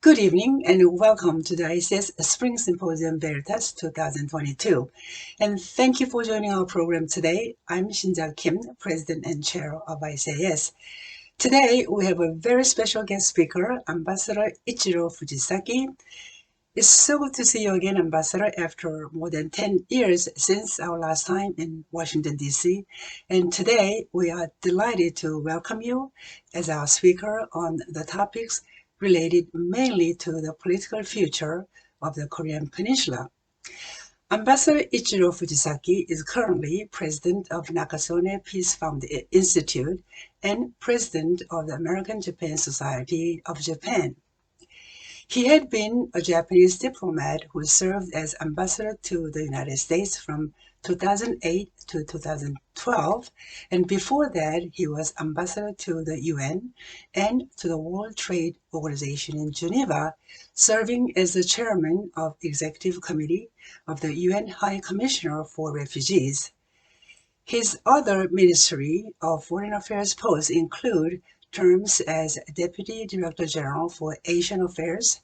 Good evening and welcome to the ICAS Spring Symposium Veritas 2022. And thank you for joining our program today. I'm Shinja Kim, President and Chair of ICAS. Today, we have a very special guest speaker, Ambassador Ichiro Fujisaki. It's so good to see you again, Ambassador, after more than 10 years since our last time in Washington, D.C. And today, we are delighted to welcome you as our speaker on the topics related mainly to the political future of the Korean Peninsula. Ambassador Ichiro Fujisaki is currently president of Nakasone Peace Fund Institute and president of the American Japan Society of Japan. He had been a Japanese diplomat who served as ambassador to the United States from 2008 to 2012, and before that, he was ambassador to the UN and to the World Trade Organization in Geneva, serving as the chairman of Executive Committee of the UN High Commissioner for Refugees. His other Ministry of Foreign Affairs posts include terms as Deputy Director General for Asian Affairs,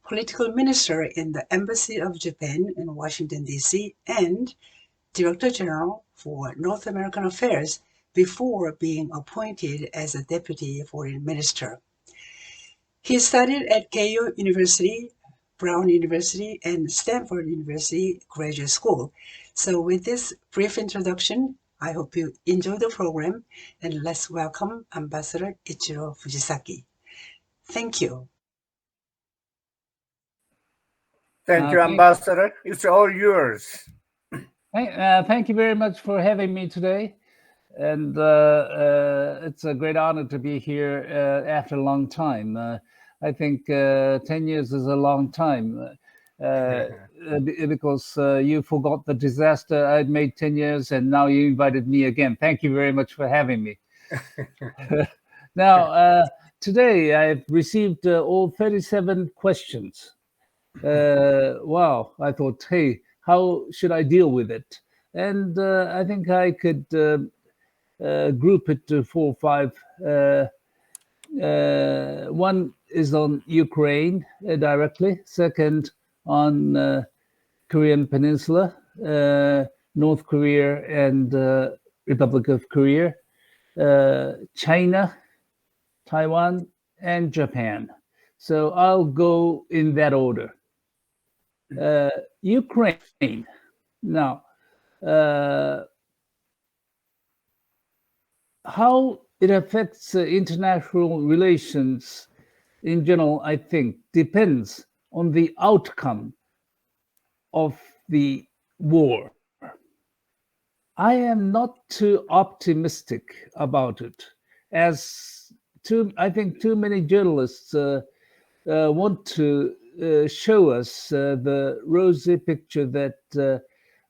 Political Minister in the Embassy of Japan in Washington, D.C., and Director General for North American Affairs before being appointed as a Deputy Foreign Minister. He studied at Keio University, Brown University, and Stanford University Graduate School. So with this brief introduction, I hope you enjoy the program, and let's welcome Ambassador Ichiro Fujisaki. Thank you. Thank you, Ambassador. It's all yours. Thank you very much for having me today. And it's a great honor to be here after a long time. I think 10 years is a long time because you forgot the disaster I'd made 10 years and now you invited me again. Thank you very much for having me. Now, today I've received all 37 questions. Wow, I thought, hey, how should I deal with it? And I think I could group it to 4 or 5. One is on Ukraine directly. Second, on Korean Peninsula, North Korea and Republic of Korea, China, Taiwan, and Japan. So I'll go in that order. Ukraine. Now, how it affects international relations in general, I think, depends on the outcome of the war. I am not too optimistic about it, as I think too many journalists want to show us the rosy picture that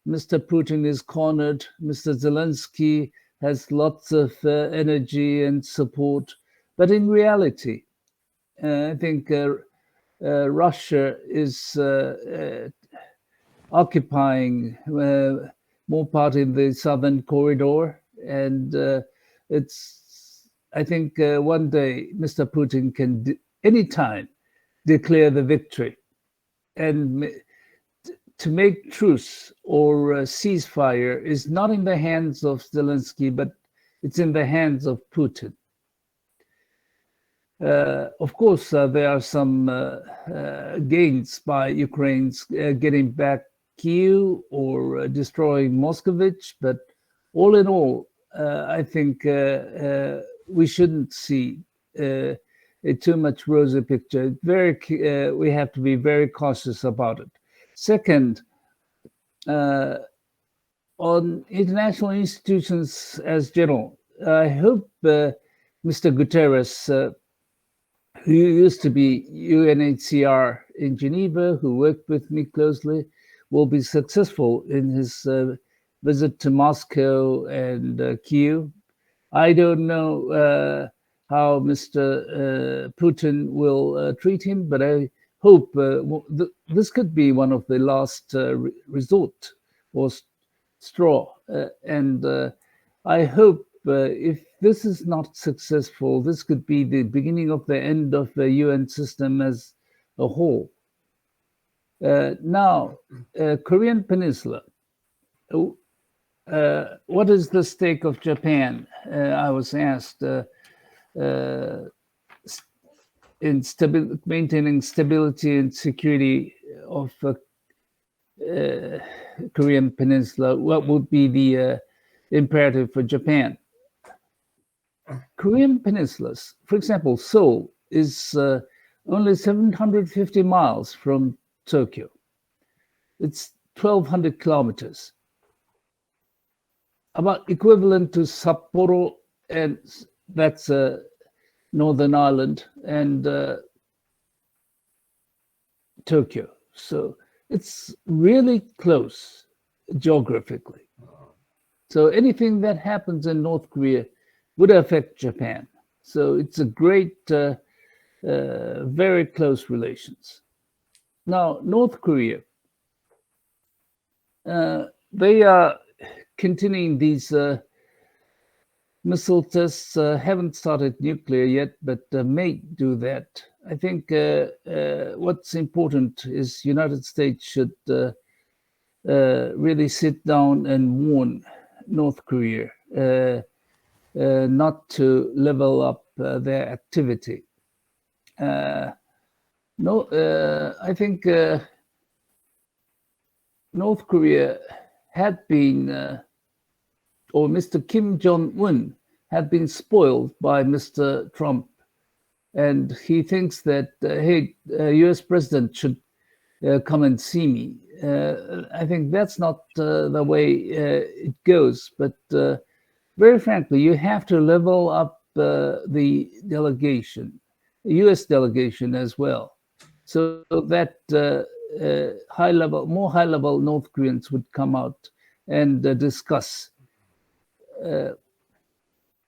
Mr. Putin is cornered, Mr. Zelensky has lots of energy and support. But in reality, I think Russia is occupying more part in the southern corridor. And I think one day Mr. Putin can anytime declare the victory. And to make truce or ceasefire is not in the hands of Zelensky, but it's in the hands of Putin. Of course, there are some gains by Ukraine's getting back Kyiv or destroying Moscovich, but all in all, I think we shouldn't see a too much rosy picture. We have to be very cautious about it. Second, on international institutions as general, I hope Mr. Guterres, who used to be UNHCR in Geneva, who worked with me closely, will be successful in his visit to Moscow and Kyiv. I don't know how Mr. Putin will treat him, but I hope this could be one of the last resort or straw. And I hope if this is not successful, this could be the beginning of the end of the UN system as a whole. Now, Korean Peninsula. What is the stake of Japan? I was asked in maintaining stability and security of Korean Peninsula. What would be the imperative for Japan? Korean peninsulas, for example, Seoul is only 750 miles from Tokyo. It's 1,200 kilometers, about equivalent to Sapporo, and that's Northern Ireland, and Tokyo. So it's really close geographically. So anything that happens in North Korea would affect Japan. So it's a great, very close relations. Now, North Korea, they are continuing these missile tests, haven't started nuclear yet, but may do that. I think what's important is United States should really sit down and warn North Korea not to level up their activity. I think North Korea had been, or Mr. Kim Jong-un had been spoiled by Mr. Trump. And he thinks that, hey, US president should come and see me. I think that's not the way it goes. But very frankly, you have to level up the delegation, US delegation as well, so that more high-level North Koreans would come out and discuss.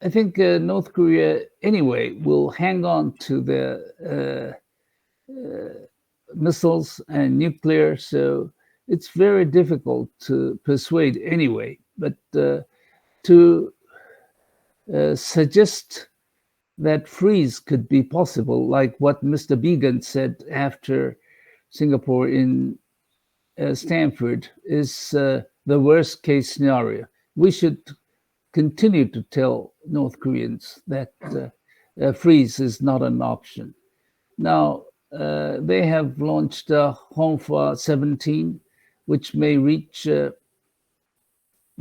I think North Korea, anyway, will hang on to their missiles and nuclear, so it's very difficult to persuade anyway. But to suggest that freeze could be possible, like what Mr. Began said after Singapore in Stanford, is the worst case scenario. We should continue to tell North Koreans that freeze is not an option. Now, they have launched Hongfa 17, which may reach the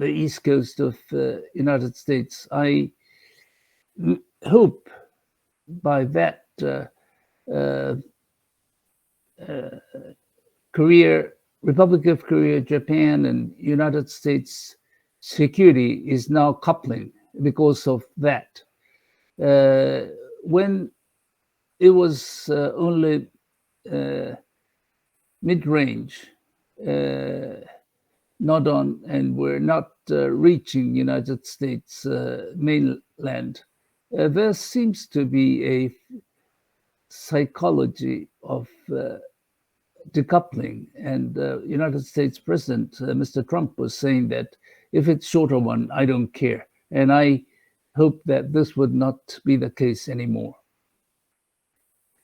east coast of United States. I hope by that Korea, Republic of Korea, Japan, and United States security is now coupling because of that. When it was only mid-range, not on, and we're not reaching United States mainland, there seems to be a psychology of decoupling. And United States President, Mr. Trump, was saying that if it's shorter one, I don't care. And I hope that this would not be the case anymore.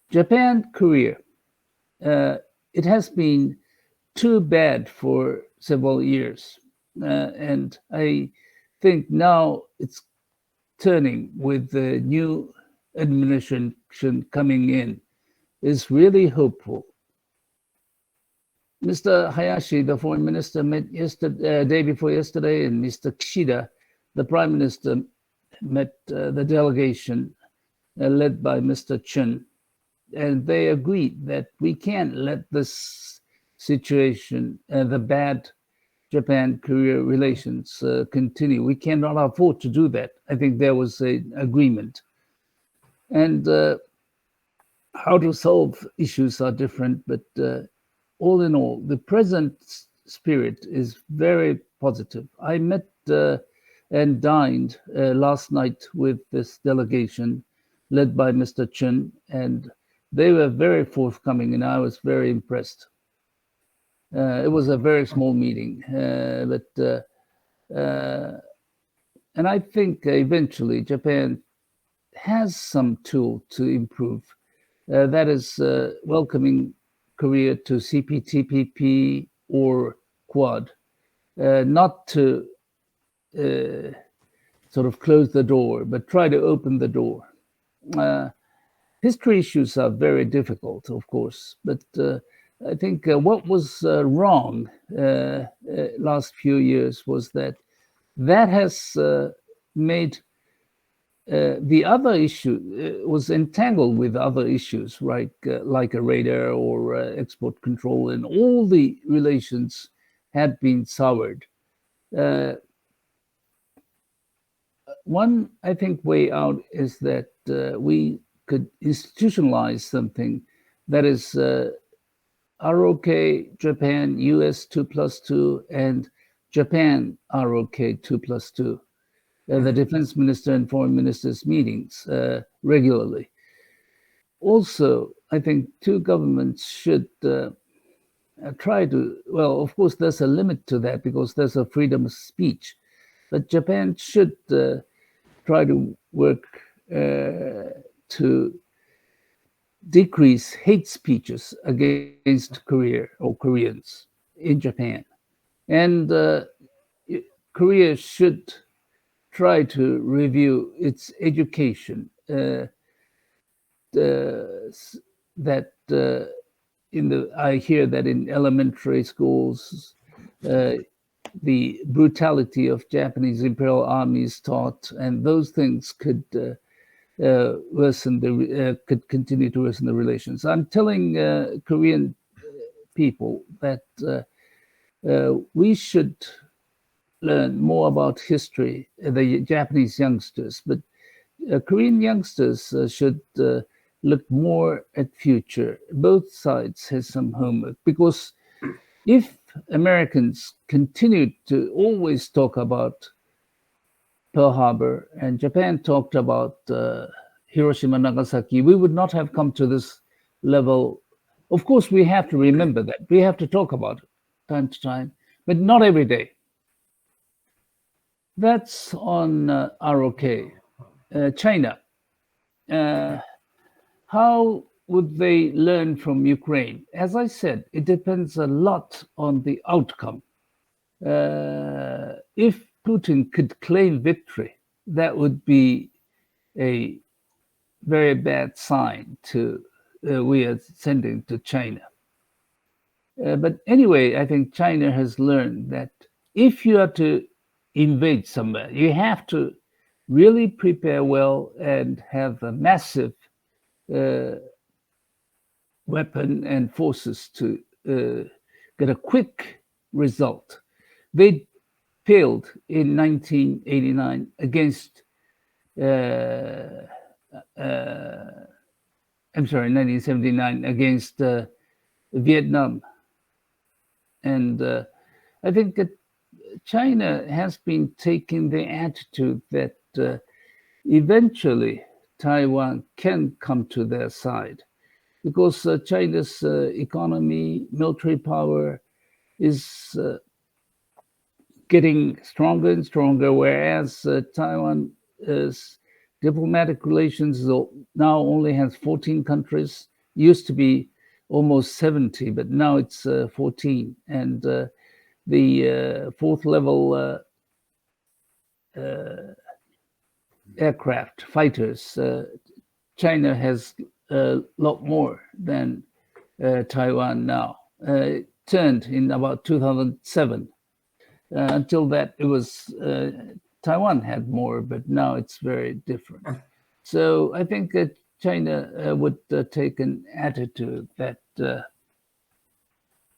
Japan, Korea, it has been too bad for several years. And I think now it's turning with the new administration coming in is really hopeful. Mr. Hayashi, the foreign minister, met day before yesterday, and Mr. Kishida, the prime minister, met the delegation led by Mr. Chun. And they agreed that we can't let this situation, the bad Japan-Korea relations continue. We cannot afford to do that. I think there was an agreement. And how to solve issues are different, but all in all, the present spirit is very positive. I met and dined last night with this delegation led by Mr. Chun, and they were very forthcoming, and I was very impressed. It was a very small meeting, and I think eventually Japan has some tool to improve that is welcoming Korea to CPTPP or Quad, not to sort of close the door, but try to open the door. History issues are very difficult, of course, but I think what was wrong last few years was that has made the other issue was entangled with other issues, right? Like a radar or export control, and all the relations had been soured. One, I think, way out is that we could institutionalize something that is ROK, Japan, US 2+2, and Japan ROK 2+2. The defense minister and foreign ministers meetings regularly. Also, I think two governments should try to, well, of course, there's a limit to that because there's a freedom of speech, but Japan should try to work to decrease hate speeches against Korea or Koreans in Japan. And Korea should try to review its education that I hear that in elementary schools the brutality of Japanese Imperial Army is taught, and those things could could continue to worsen the relations. I'm telling Korean people that we should learn more about history, the Japanese youngsters, but Korean youngsters should look more at future. Both sides has some homework, because if Americans continue to always talk about Pearl Harbor and Japan talked about Hiroshima, Nagasaki, we would not have come to this level. Of course, we have to remember that. We have to talk about it time to time, but not every day. That's on ROK. China. How would they learn from Ukraine? As I said, it depends a lot on the outcome. If Putin could claim victory, that would be a very bad sign to we are sending to China. But anyway, I think China has learned that if you are to invade somewhere, you have to really prepare well and have a massive weapon and forces to get a quick result. They failed in 1989 against, 1979 against Vietnam. And I think that China has been taking the attitude that eventually Taiwan can come to their side, because China's economy, military power is getting stronger and stronger, whereas Taiwan's diplomatic relations now only has 14 countries. Used to be almost 70, but now it's 14. And the fourth level aircraft fighters, China has a lot more than Taiwan now. It turned in about 2007. Until that, it was Taiwan had more, but now it's very different. So I think that China would take an attitude that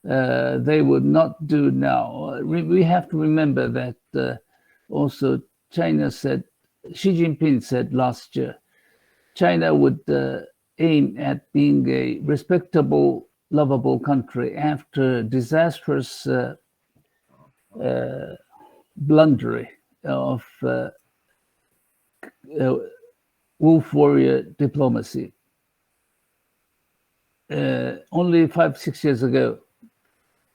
they would not do now. We have to remember that also China said, Xi Jinping said last year, China would aim at being a respectable, lovable country after disastrous blundering of wolf warrior diplomacy. Only 5-6 years ago,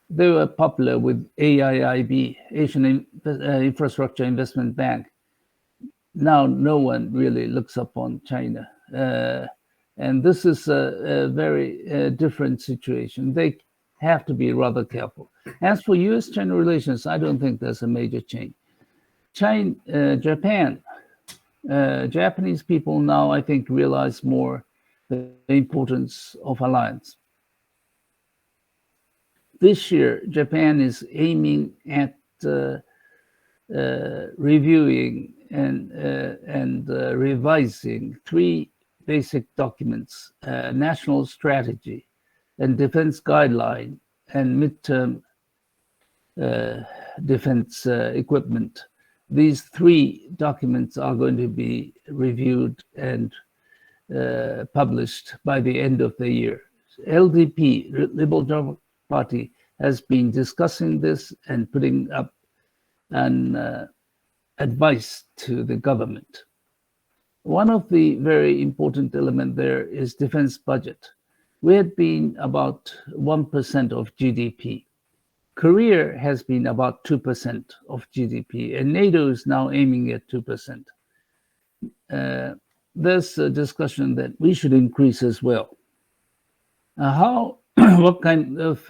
they were popular with AIIB, Asian Infrastructure Investment Bank. Now no one really looks upon China And this is a very different situation. They have to be rather careful. As for U.S.-China relations, I don't think there's a major change. Japan, Japanese people now, I think, realize more the importance of alliance. This year, Japan is aiming at reviewing and revising three basic documents: national strategy and defense guideline and midterm defense equipment. These three documents are going to be reviewed and published by the end of the year. LDP, Liberal Democratic Party, has been discussing this and putting up an advice to the government. One of the very important elements there is defense budget. We had been about 1% of GDP. Korea has been about 2% of GDP, and NATO is now aiming at 2%. There's a discussion that we should increase as well. What kind of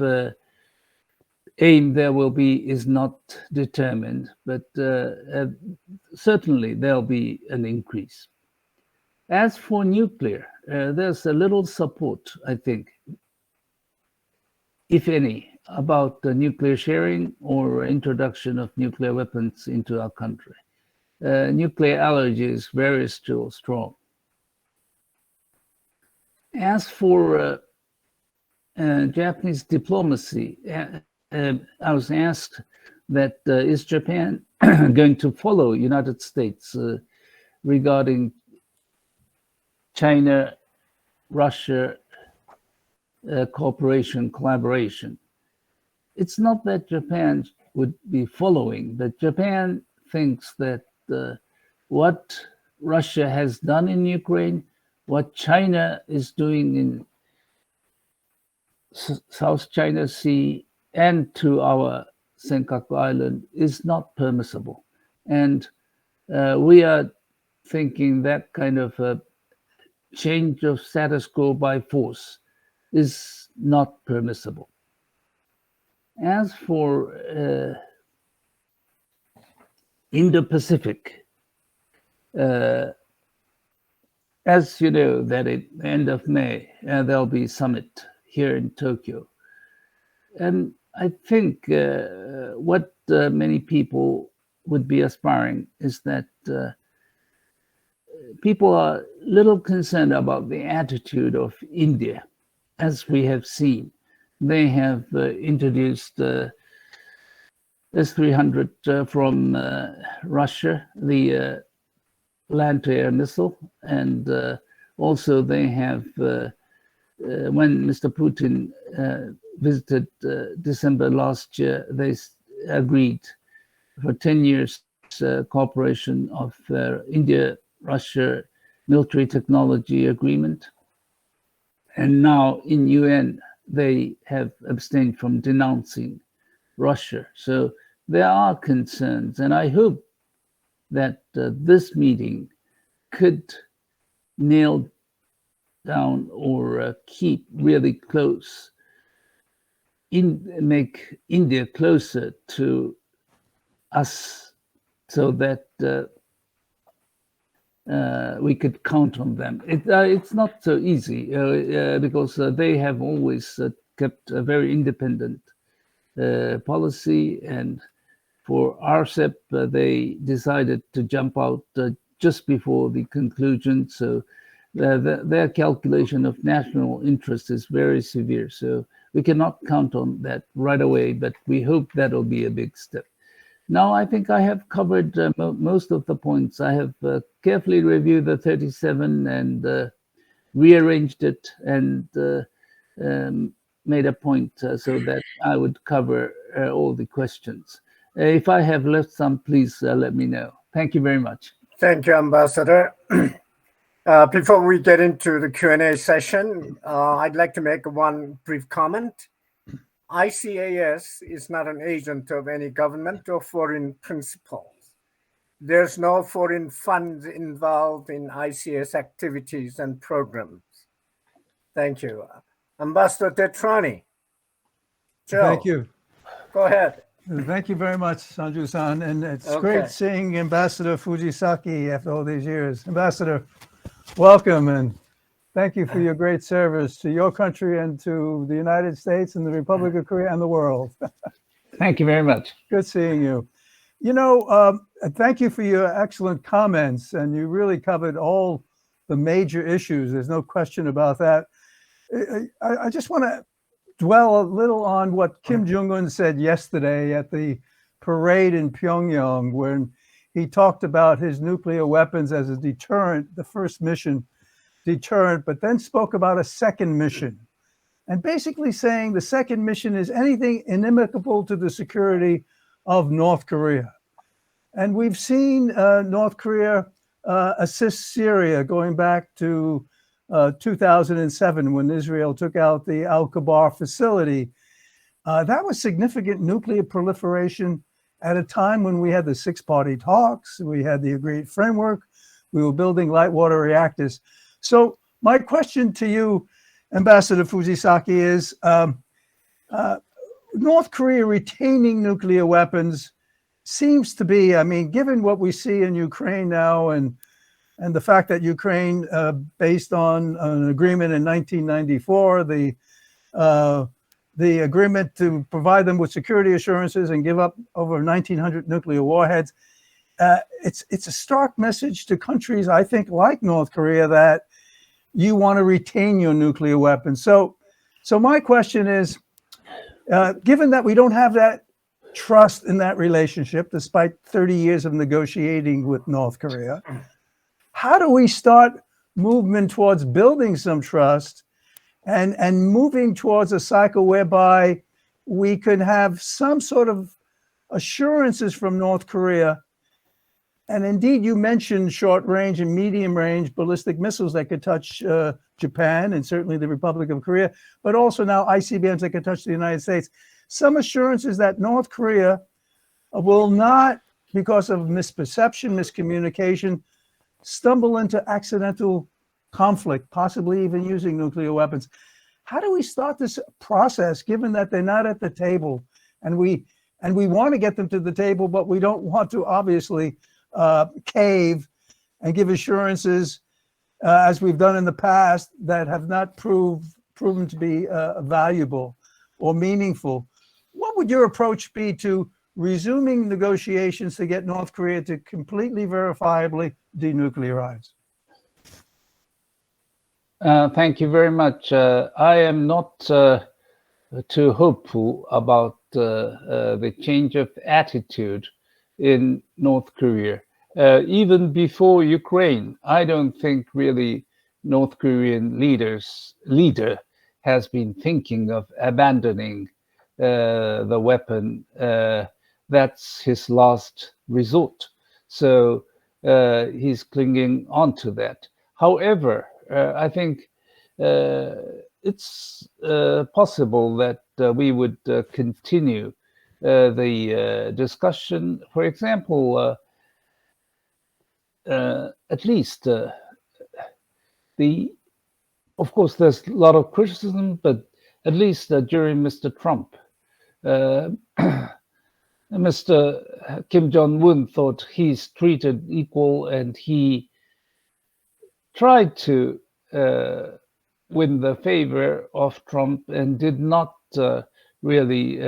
aim there will be is not determined, but certainly there'll be an increase. As for nuclear, there's a little support, I think, if any, about the nuclear sharing or introduction of nuclear weapons into our country. Nuclear allergy is very still strong. As for Japanese diplomacy, I was asked that is Japan going to follow United States regarding China, Russia cooperation, collaboration. It's not that Japan would be following, but Japan thinks that what Russia has done in Ukraine, what China is doing in South China Sea and to our Senkaku Island is not permissible. And we are thinking that kind of a change of status quo by force is not permissible. As for Indo-Pacific, as you know, that at the end of May, there'll be a summit here in Tokyo. And I think what many people would be aspiring is that people are a little concerned about the attitude of India, as we have seen. They have introduced S-300 from Russia, the land-to-air missile, and also they have, when Mr. Putin visited December last year, they agreed for 10 years cooperation of India-Russia military technology agreement. And now in UN, they have abstained from denouncing Russia. So there are concerns, and I hope that this meeting could nail down or keep really close, make India closer to us so that we could count on them. It's not so easy because they have always kept a very independent policy, and for RCEP, they decided to jump out just before the conclusion. So their calculation of national interest is very severe. So we cannot count on that right away, but we hope that'll be a big step. Now, I think I have covered most of the points. I have carefully reviewed the 37 and rearranged it and made a point so that I would cover all the questions. If I have left some, please let me know. Thank you very much. Thank you, Ambassador. Before we get into the Q&A session, I'd like to make one brief comment. ICAS is not an agent of any government or foreign principals. There's no foreign funds involved in ICAS activities and programs. Thank you. Ambassador Tetrani. Joe, Thank you. go ahead. Thank you very much, Sanju-san. And it's Okay. great seeing Ambassador Fujisaki after all these years. Ambassador, welcome and thank you for your great service to your country and to the United States and the Republic of Korea and the world. Thank you very much. Good seeing you. Thank you for your excellent comments, and you really covered all the major issues. There's no question about that. I just want to dwell a little on what Kim Jong-un said yesterday at the parade in Pyongyang, when he talked about his nuclear weapons as a deterrent, the first mission, deterrent, but then spoke about a second mission. And basically saying the second mission is anything inimical to the security of North Korea. And we've seen North Korea assist Syria going back to 2007 when Israel took out the Al-Kabar facility. That was significant nuclear proliferation at a time when we had the six-party talks, we had the agreed framework, we were building light water reactors. So my question to you, Ambassador Fujisaki, is North Korea retaining nuclear weapons seems to be, given what we see in Ukraine now and the fact that Ukraine, based on an agreement in 1994, the agreement to provide them with security assurances and give up over 1,900 nuclear warheads, it's a stark message to countries, I think, like North Korea, that you want to retain your nuclear weapons. So my question is, given that we don't have that trust in that relationship, despite 30 years of negotiating with North Korea, how do we start movement towards building some trust and moving towards a cycle whereby we can have some sort of assurances from North Korea? And indeed, you mentioned short range and medium range ballistic missiles that could touch Japan and certainly the Republic of Korea, but also now ICBMs that could touch the United States. Some assurances that North Korea will not, because of misperception, miscommunication, stumble into accidental conflict, possibly even using nuclear weapons. How do we start this process, given that they're not at the table, and we want to get them to the table, but we don't want to obviously cave and give assurances, as we've done in the past, that have not proven to be valuable or meaningful? What would your approach be to resuming negotiations to get North Korea to completely verifiably denuclearize? Thank you very much. I am not too hopeful about the change of attitude in North Korea. Even before Ukraine, I don't think really North Korean leader has been thinking of abandoning the weapon. That's his last resort. So he's clinging on to that. However, I think it's possible that we would continue the discussion. For example, at least of course, there's a lot of criticism, but at least during Mr. Trump, Mr. Kim Jong-un thought he's treated equal, and he tried to win the favor of Trump and did not really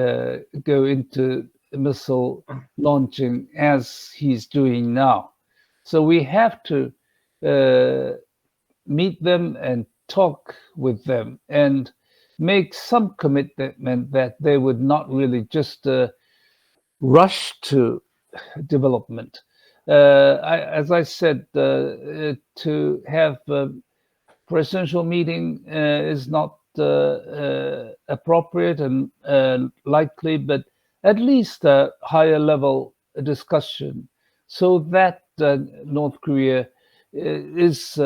go into missile launching as he's doing now. So we have to meet them and talk with them and make some commitment that they would not really just rush to development. As I said, to have a presidential meeting is not appropriate and likely, but at least a higher level discussion, so that North Korea is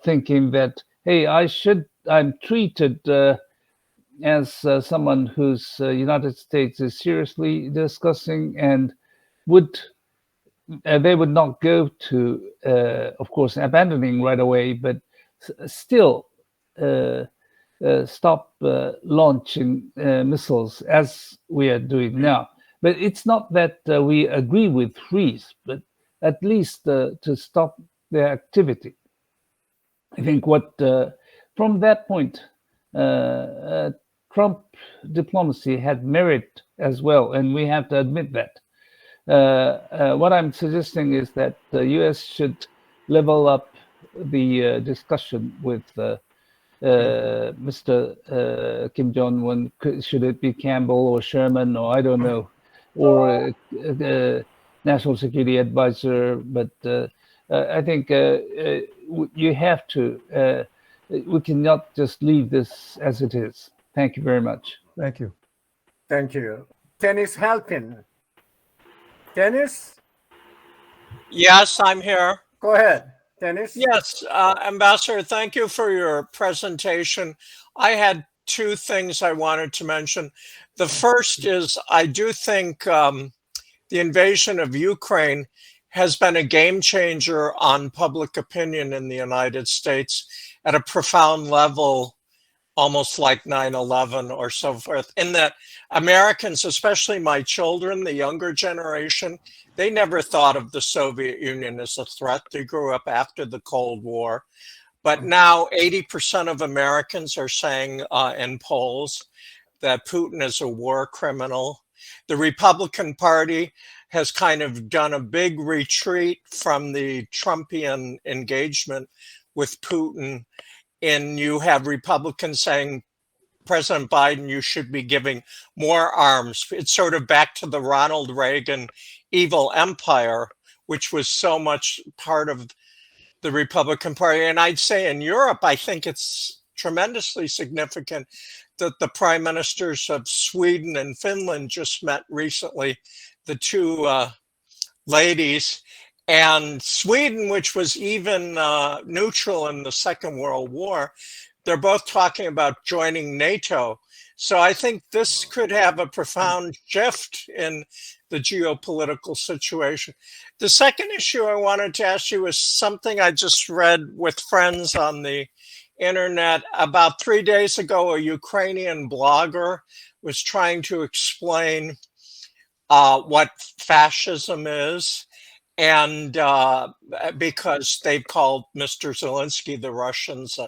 thinking that, hey, I'm treated as someone whose United States is seriously discussing, and they would not go to, of course, abandoning right away, but still stop launching missiles as we are doing now. But it's not that we agree with freeze, but at least to stop their activity. I think from that point, Trump diplomacy had merit as well, and we have to admit that. What I'm suggesting is that the U.S. should level up the discussion with Mr. Kim Jong-un. Should it be Campbell or Sherman or I don't know, or National Security Advisor? But I think you have to. We cannot just leave this as it is. Thank you very much. Thank you. Thank you. Dennis Halpin. Dennis? Yes, I'm here. Go ahead, Dennis. Yes, Ambassador, thank you for your presentation. I had two things I wanted to mention. The first is I do think the invasion of Ukraine has been a game changer on public opinion in the United States at a profound level, almost like 9/11 or so forth, in that Americans, especially my children, the younger generation, they never thought of the Soviet Union as a threat. They grew up after the Cold War. But now 80% of Americans are saying in polls that Putin is a war criminal. The Republican Party has kind of done a big retreat from the Trumpian engagement with Putin. And you have Republicans saying, President Biden, you should be giving more arms. It's sort of back to the Ronald Reagan evil empire, which was so much part of the Republican Party. And I'd say in Europe, I think it's tremendously significant that the prime ministers of Sweden and Finland just met recently, the two ladies. And Sweden, which was even neutral in the Second World War, they're both talking about joining NATO. So I think this could have a profound shift in the geopolitical situation. The second issue I wanted to ask you was something I just read with friends on the internet. About 3 days ago, a Ukrainian blogger was trying to explain what fascism is. And because they've called Mr. Zelensky, the Russians,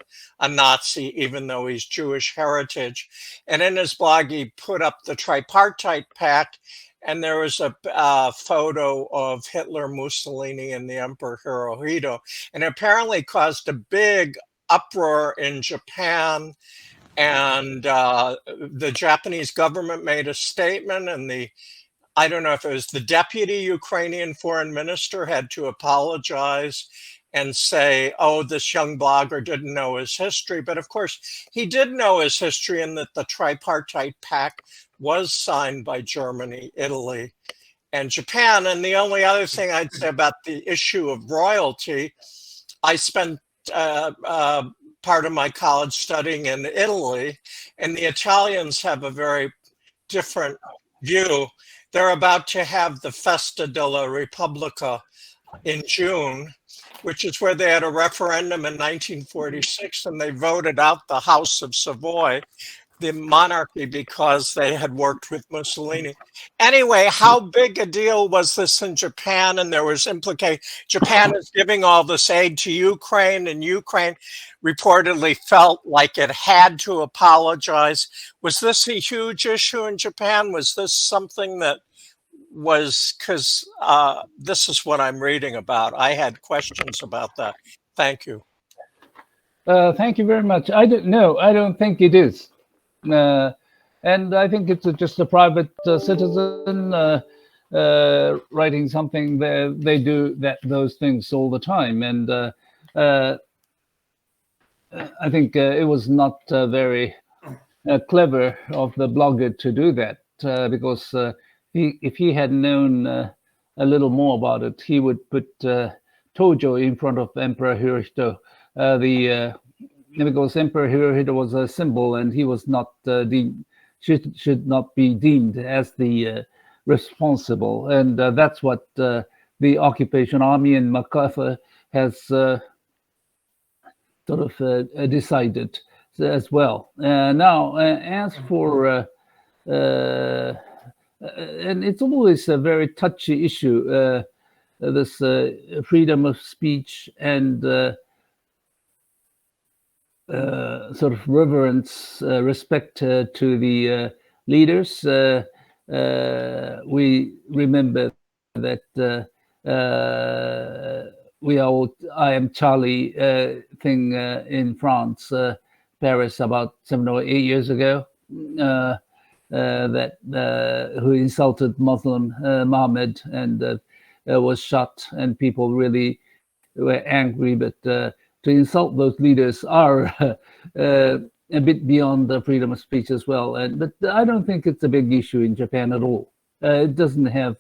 a Nazi, even though he's Jewish heritage. And in his blog, he put up the tripartite pact, and there was a photo of Hitler, Mussolini, and the Emperor Hirohito, and apparently caused a big uproar in Japan. And the Japanese government made a statement, and I don't know if it was the deputy Ukrainian foreign minister had to apologize and say, oh, this young blogger didn't know his history. But of course, he did know his history, and that the tripartite pact was signed by Germany, Italy, and Japan. And the only other thing I'd say about the issue of royalty, I spent part of my college studying in Italy, and the Italians have a very different view. They're about to have the Festa della Repubblica in June, which is where they had a referendum in 1946, and they voted out the House of Savoy, the monarchy, because they had worked with Mussolini. Anyway, how big a deal was this in Japan? And there was implication. Japan is giving all this aid to Ukraine, and Ukraine reportedly felt like it had to apologize. Was this a huge issue in Japan? Was this something that was, because this is what I'm reading about. I had questions about that. Thank you. Thank you very much. I don't think it is. And I think it's just a private citizen writing something. They do those things all the time. And I think it was not very clever of the blogger to do that, because if he had known a little more about it, he would put Tojo in front of Emperor Hirohito. Because Emperor Hirohito was a symbol, and he was not should not be deemed as the responsible. And that's what the occupation army and MacArthur has sort of decided. as well. Now, as for and it's always a very touchy issue, this freedom of speech and sort of reverence, respect to the leaders. We remember that I Am Charlie thing in France, Paris, about 7 or 8 years ago. That who insulted Muslim Muhammad and was shot, and people really were angry. But to insult those leaders are a bit beyond the freedom of speech as well. But I don't think it's a big issue in Japan at all. It doesn't have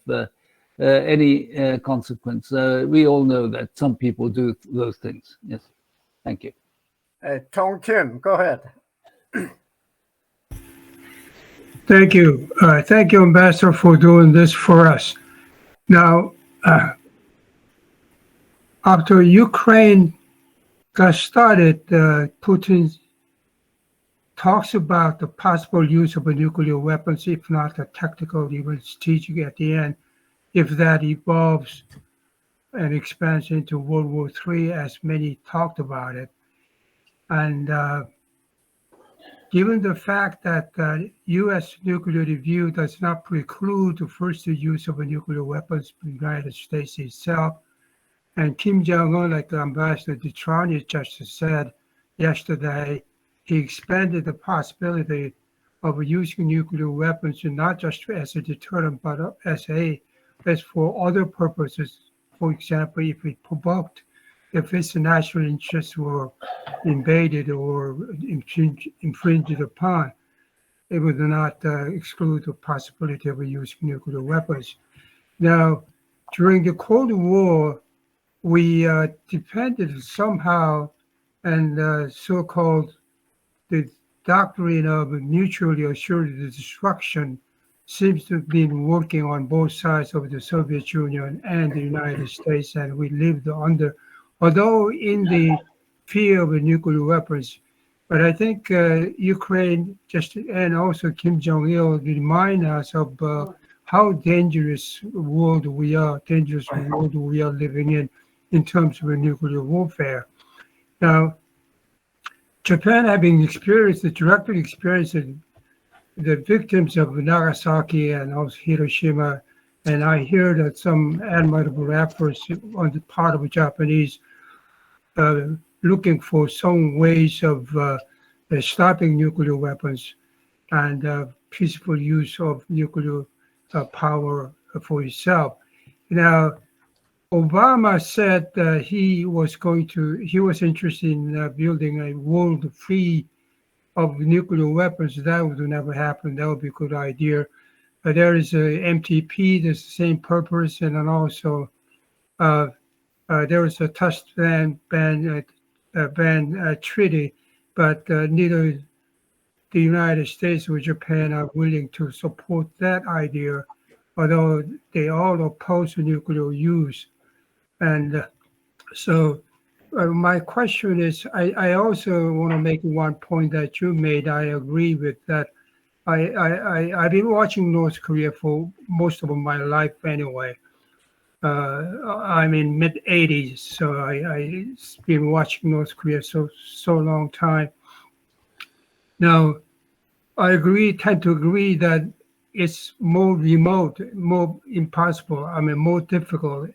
any consequence. We all know that some people do those things. Yes, thank you. Tong Kim, go ahead. Thank you. Thank you, Ambassador, for doing this for us. Now, after Ukraine got started, Putin talks about the possible use of nuclear weapons, if not the tactical, even strategic at the end, if that evolves and expands into World War III, as many talked about it. And given the fact that U.S. nuclear review does not preclude the first use of nuclear weapons by the United States itself, and Kim Jong-un, like Ambassador Deterrence just said yesterday, he expanded the possibility of using nuclear weapons not just as a deterrent, but as for other purposes. For example, if it provoked, if its national interests were invaded or infringed upon, it would not exclude the possibility of using nuclear weapons. Now, during the Cold War, we depended somehow on so-called the doctrine of mutually assured destruction seems to have been working on both sides of the Soviet Union and the United States, and we lived under, although in the fear of nuclear weapons. But I think Ukraine and also Kim Jong-il remind us of how dangerous world we are living in terms of nuclear warfare. Now, Japan having directly experienced the victims of Nagasaki and also Hiroshima, and I hear that some admirable efforts on the part of Japanese looking for some ways of stopping nuclear weapons and peaceful use of nuclear power for itself. Now, Obama said he was interested in building a world free of nuclear weapons. That would never happen. That would be a good idea. There is a MTP, there's the same purpose, and then also there is a test ban treaty, but neither the United States or Japan are willing to support that idea, although they all oppose nuclear use. And so my question is, I also want to make one point that you made. I agree with that. I've been watching North Korea for most of my life anyway. I'm in mid-80s, so I've been watching North Korea so long time. Now, I tend to agree that it's more remote, more impossible, more difficult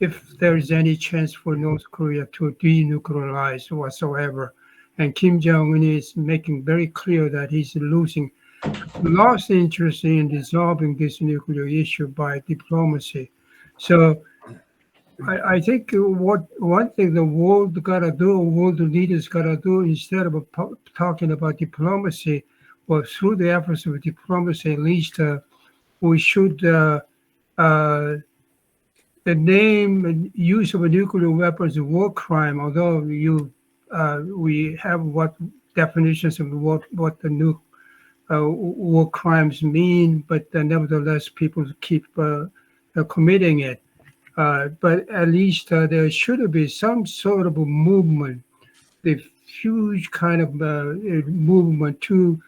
if there is any chance for North Korea to denuclearize whatsoever. And Kim Jong-un is making very clear that he's lost interest in resolving this nuclear issue by diplomacy. So I think one thing the world leaders gotta do, instead of talking about diplomacy, or through the efforts of diplomacy, at least we should the name and use of nuclear weapons a war crime, although we have what definitions of what the war crimes mean, but nevertheless people keep committing it. But at least there should be some sort of a movement. The huge kind of movement to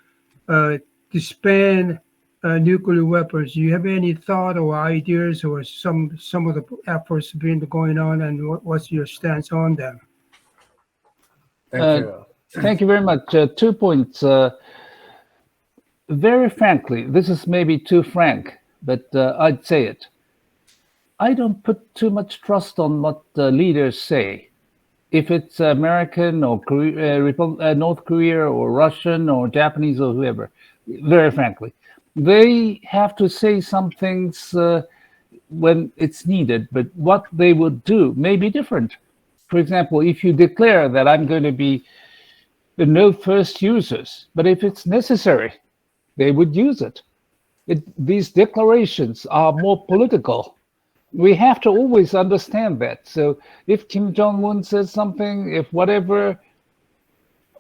disband nuclear weapons. Do you have any thought or ideas or some of the efforts been going on, and what's your stance on them? Thank you. Thank you very much. 2 points. Very frankly, this is maybe too frank, but I'd say it. I don't put too much trust on what leaders say. If it's American or North Korea or Russian or Japanese or whoever, very frankly, they have to say some things when it's needed, but what they would do may be different. For example, if you declare that I'm going to be the no first users, but if it's necessary, they would use it. These declarations are more political. We have to always understand that. So if Kim Jong-un says something, if whatever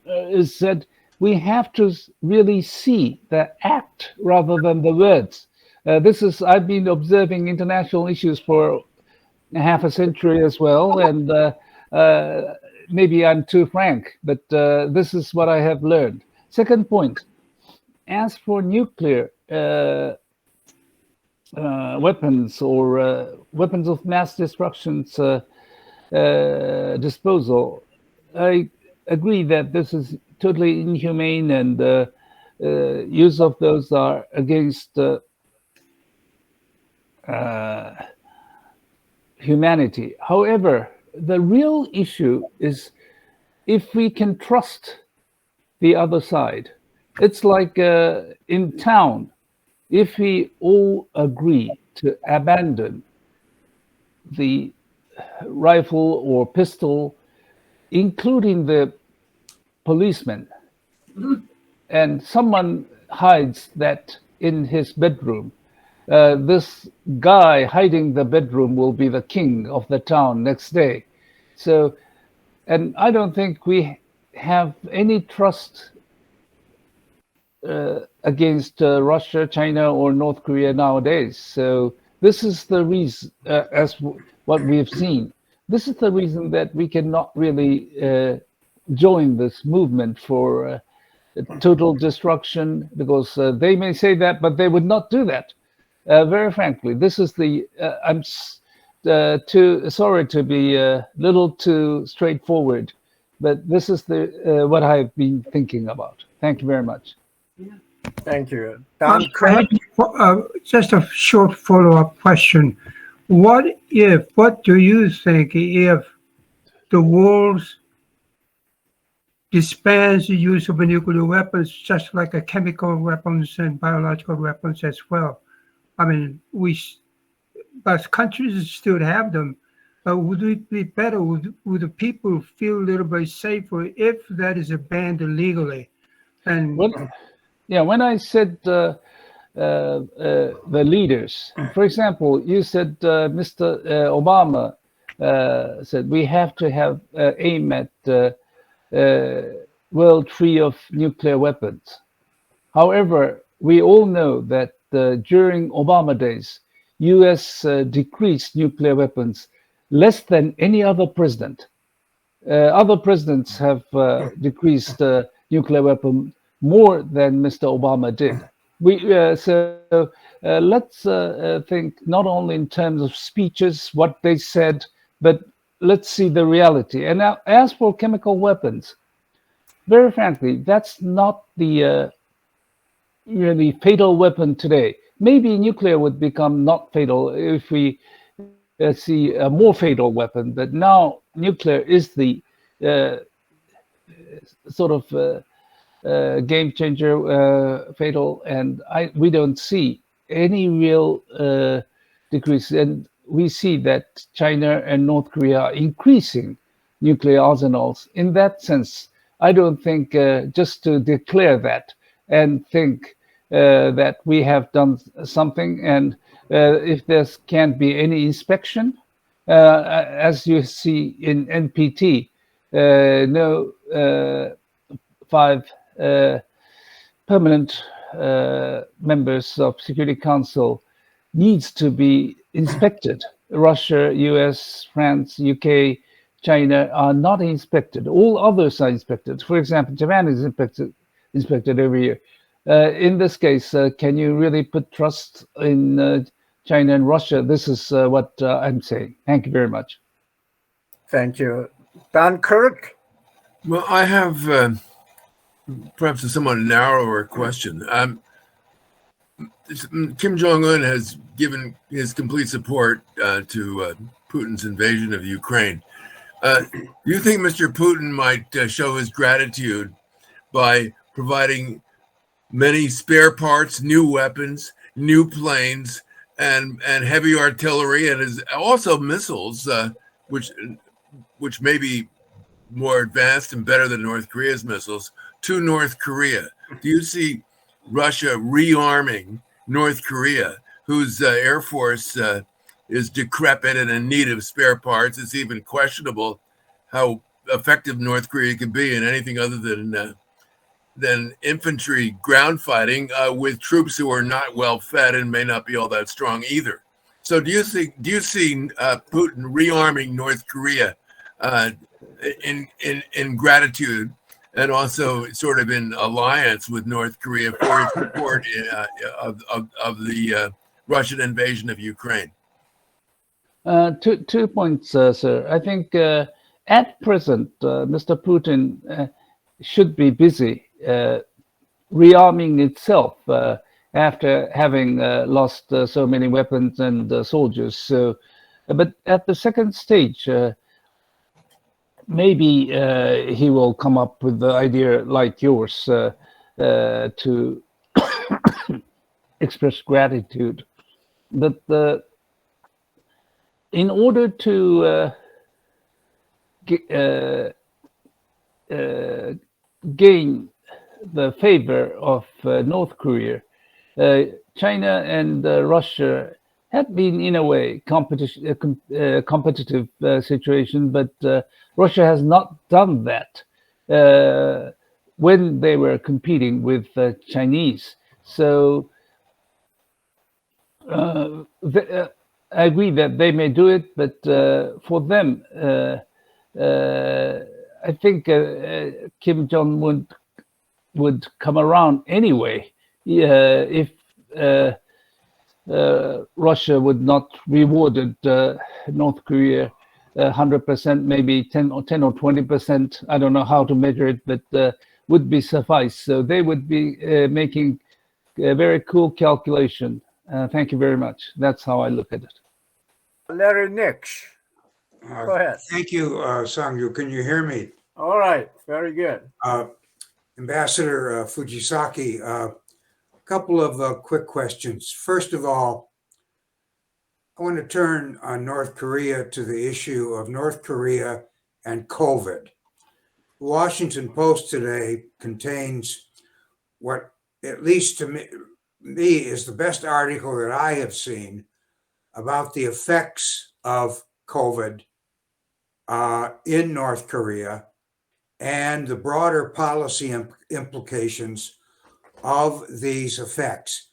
is said, we have to really see the act rather than the words. I've been observing international issues for half a century as well, and maybe I'm too frank, but this is what I have learned. Second point, as for nuclear weapons or weapons of mass destruction disposal, I agree that this is totally inhumane, and use of those are against humanity. However, the real issue is if we can trust the other side. It's like in town, if we all agree to abandon the rifle or pistol, including the policeman, and someone hides that in his bedroom, this guy hiding the bedroom will be the king of the town next day. So, and I don't think we have any trust against Russia, China, or North Korea nowadays. So this is the reason, what we've seen. This is the reason that we cannot really join this movement for total destruction, because they may say that, but they would not do that. Very frankly, this is the. I'm too sorry to be a little too straightforward, but this is the what I've been thinking about. Thank you very much. Thank you. I have just a short follow-up question. What do you think if the world disbands the use of nuclear weapons, just like chemical weapons and biological weapons as well? I mean, but countries still have them. Would it be better? Would the people feel a little bit safer if that is banned legally? And when I said the leaders, for example, you said Mr. Obama said we have to have aim at world free of nuclear weapons. However, we all know that during Obama days, U.S. decreased nuclear weapons less than any other president. Other presidents have decreased nuclear weapons more than Mr. Obama did. Let's think not only in terms of speeches, what they said, but let's see the reality. And now, as for chemical weapons, very frankly, that's not the really fatal weapon today. Maybe nuclear would become not fatal if we see a more fatal weapon, but now nuclear is the sort of game changer, fatal, and we don't see any real decrease. And we see that China and North Korea are increasing nuclear arsenals. In that sense, I don't think just to declare that and think that we have done something, and if there can't be any inspection, as you see in NPT, no 5 permanent members of Security Council needs to be inspected. Russia, US, France, UK, China are not inspected. All others are inspected. For example, Japan is inspected every year. In this case, can you really put trust in China and Russia? This is what I'm saying. Thank you very much. Thank you. Dunkirk? Well, I have perhaps a somewhat narrower question. Kim Jong-un has given his complete support to Putin's invasion of Ukraine. Do you think Mr. Putin might show his gratitude by providing many spare parts, new weapons, new planes, and heavy artillery, and also missiles, which may be more advanced and better than North Korea's missiles, to North Korea? Do you see Russia rearming North Korea, whose air force is decrepit and in need of spare parts? It's even questionable how effective North Korea can be in anything other than infantry ground fighting with troops who are not well fed and may not be all that strong either. So do you see Putin rearming North Korea in gratitude, and also sort of in alliance with North Korea for its support of the Russian invasion of Ukraine? 2 points, sir. I think at present, Mr. Putin should be busy rearming itself after having lost so many weapons and soldiers. So, but at the second stage, maybe he will come up with the idea like yours to express gratitude. But in order to gain the favor of North Korea, China and Russia had been, in a way, competitive situation, but Russia has not done that when they were competing with the Chinese. So I agree that they may do it, but for them, I think Kim Jong-un would come around anyway if Russia would not rewarded North Korea 100%, maybe 10 or 20%. I don't know how to measure it, but would be suffice. So they would be making a very cool calculation. Thank you very much. That's how I look at it. Larry Nix. Go ahead. Thank you, Sangyu. Can you hear me? All right. Very good. Ambassador Fujisaki, a couple of quick questions. First of all, I want to turn on North Korea to the issue of North Korea and COVID. The Washington Post today contains what, at least to me, is the best article that I have seen about the effects of COVID in North Korea and the broader policy implications of these effects.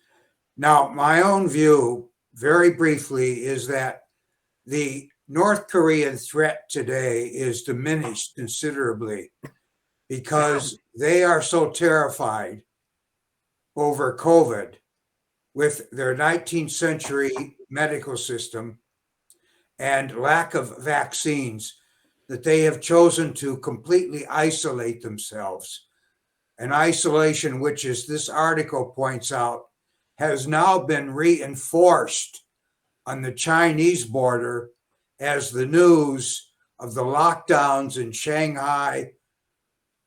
Now, my own view, very briefly, is that the North Korean threat today is diminished considerably because they are so terrified over COVID with their 19th century medical system and lack of vaccines that they have chosen to completely isolate themselves. An isolation which, as this article points out, has now been reinforced on the Chinese border as the news of the lockdowns in Shanghai,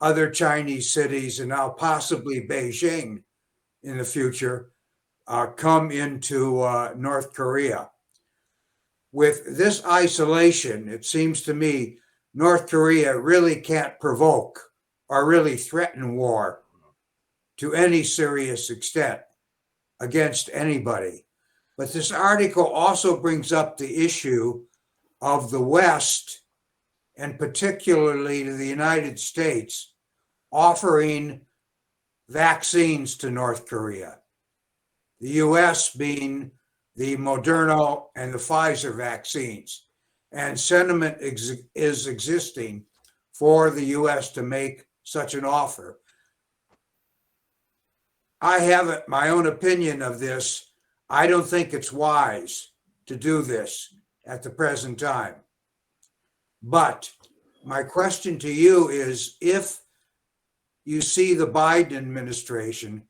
other Chinese cities, and now possibly Beijing in the future come into North Korea. With this isolation, it seems to me, North Korea really can't provoke or really threaten war to any serious extent against anybody. But this article also brings up the issue of the West, and particularly to the United States, offering vaccines to North Korea. The US being the Moderna and the Pfizer vaccines. and sentiment is existing for the U.S. to make such an offer. I have my own opinion of this. I don't think it's wise to do this at the present time. But my question to you is, if you see the Biden administration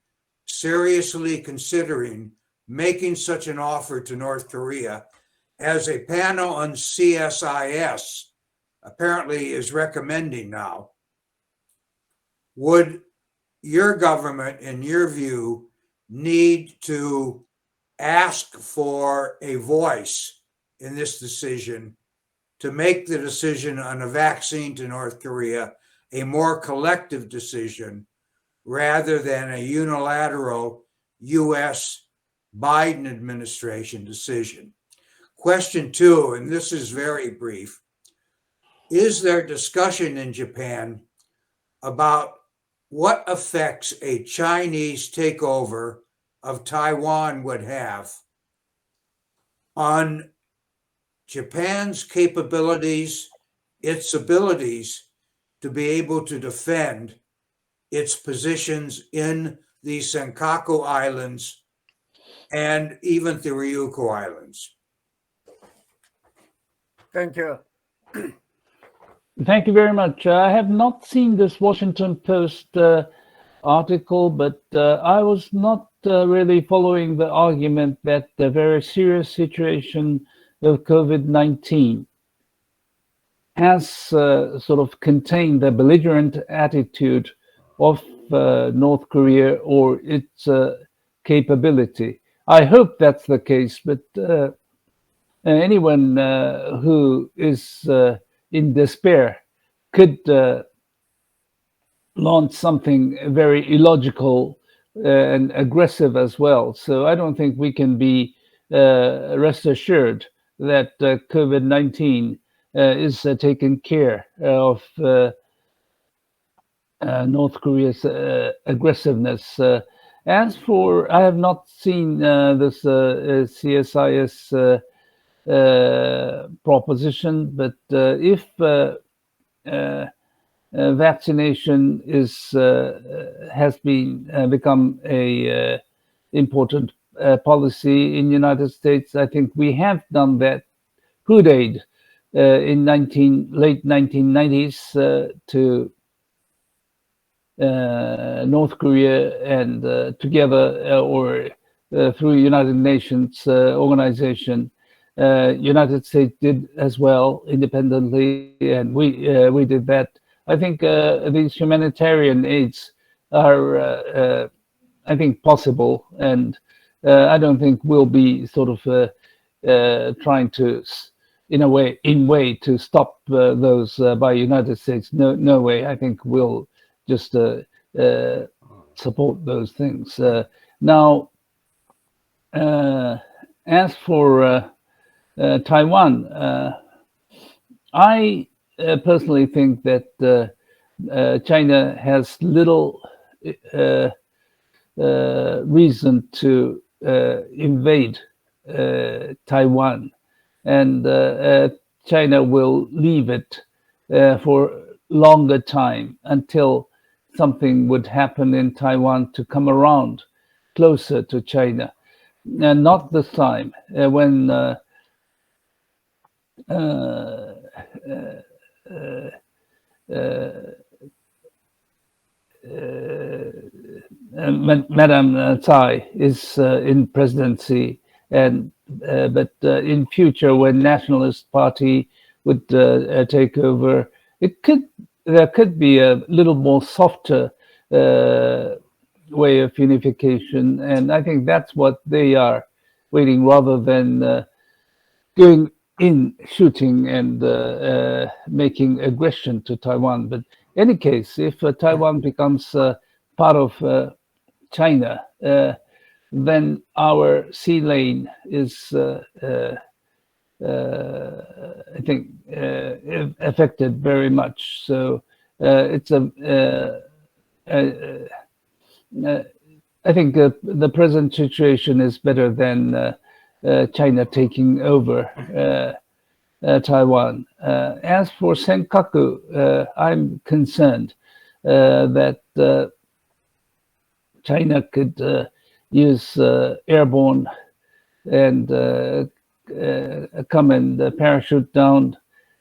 seriously considering making such an offer to North Korea, as a panel on CSIS apparently is recommending now, would your government, in your view, need to ask for a voice in this decision to make the decision on a vaccine to North Korea a more collective decision rather than a unilateral U.S. Biden administration decision? Question 2, and this is very brief, is there discussion in Japan about what effects a Chinese takeover of Taiwan would have on Japan's capabilities, its abilities to be able to defend its positions in the Senkaku Islands and even the Ryukyu Islands? Thank you. Thank you very much. I have not seen this Washington Post article, but I was not really following the argument that the very serious situation of COVID-19 has sort of contained the belligerent attitude of North Korea or its capability. I hope that's the case, but anyone who is in despair could launch something very illogical and aggressive as well. So I don't think we can be rest assured that COVID-19 is taking care of North Korea's aggressiveness. As for, I have not seen this CSIS proposition, but if vaccination has become a important policy in the United States, I think we have done that good aid in late 1990s to North Korea, and together or through United Nations organization. United States did as well independently, and we did that. I think these humanitarian aids are, I think, possible, and I don't think we'll be sort of trying to, in a way, to stop those by United States. No way. I think we'll just support those things. Now, as for Taiwan, I personally think that China has little reason to invade Taiwan, and China will leave it for longer time until something would happen in Taiwan to come around closer to China. And not this time when Madame Tsai is in presidency, and but in future when Nationalist Party would take over, there could be a little more softer way of unification, and I think that's what they are waiting, rather than going in shooting and making aggression to Taiwan. But in any case, if Taiwan becomes part of China, then our sea lane is, I think, affected very much. So it's I think the present situation is better than China taking over. Taiwan. As for Senkaku, I'm concerned that China could use airborne and come and parachute down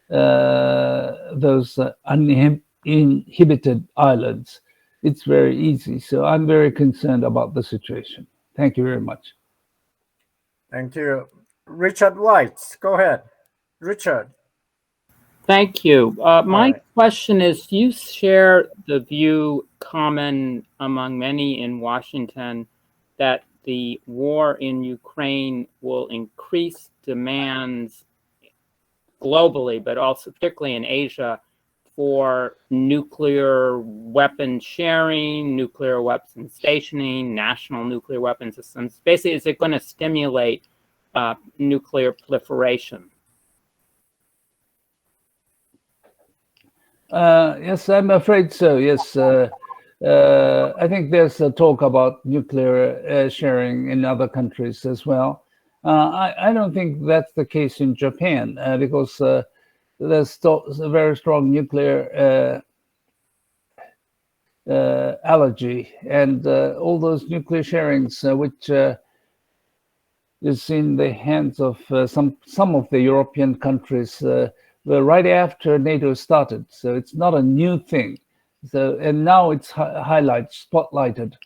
those uninhibited islands. It's very easy. So I'm very concerned about the situation. Thank you very much. Thank you. Richard White, go ahead. Richard. Thank you. My right. question is, you share the view common among many in Washington that the war in Ukraine will increase demands globally, but also particularly in Asia, for nuclear weapon sharing, nuclear weapon stationing, national nuclear weapon systems. Basically, is it going to stimulate nuclear proliferation? Yes, I'm afraid so. Yes, I think there's a talk about nuclear sharing in other countries as well. I don't think that's the case in Japan because there's still a very strong nuclear allergy, and all those nuclear sharings, which is in the hands of some of the European countries, right after NATO started. So it's not a new thing. So and now it's spotlighted.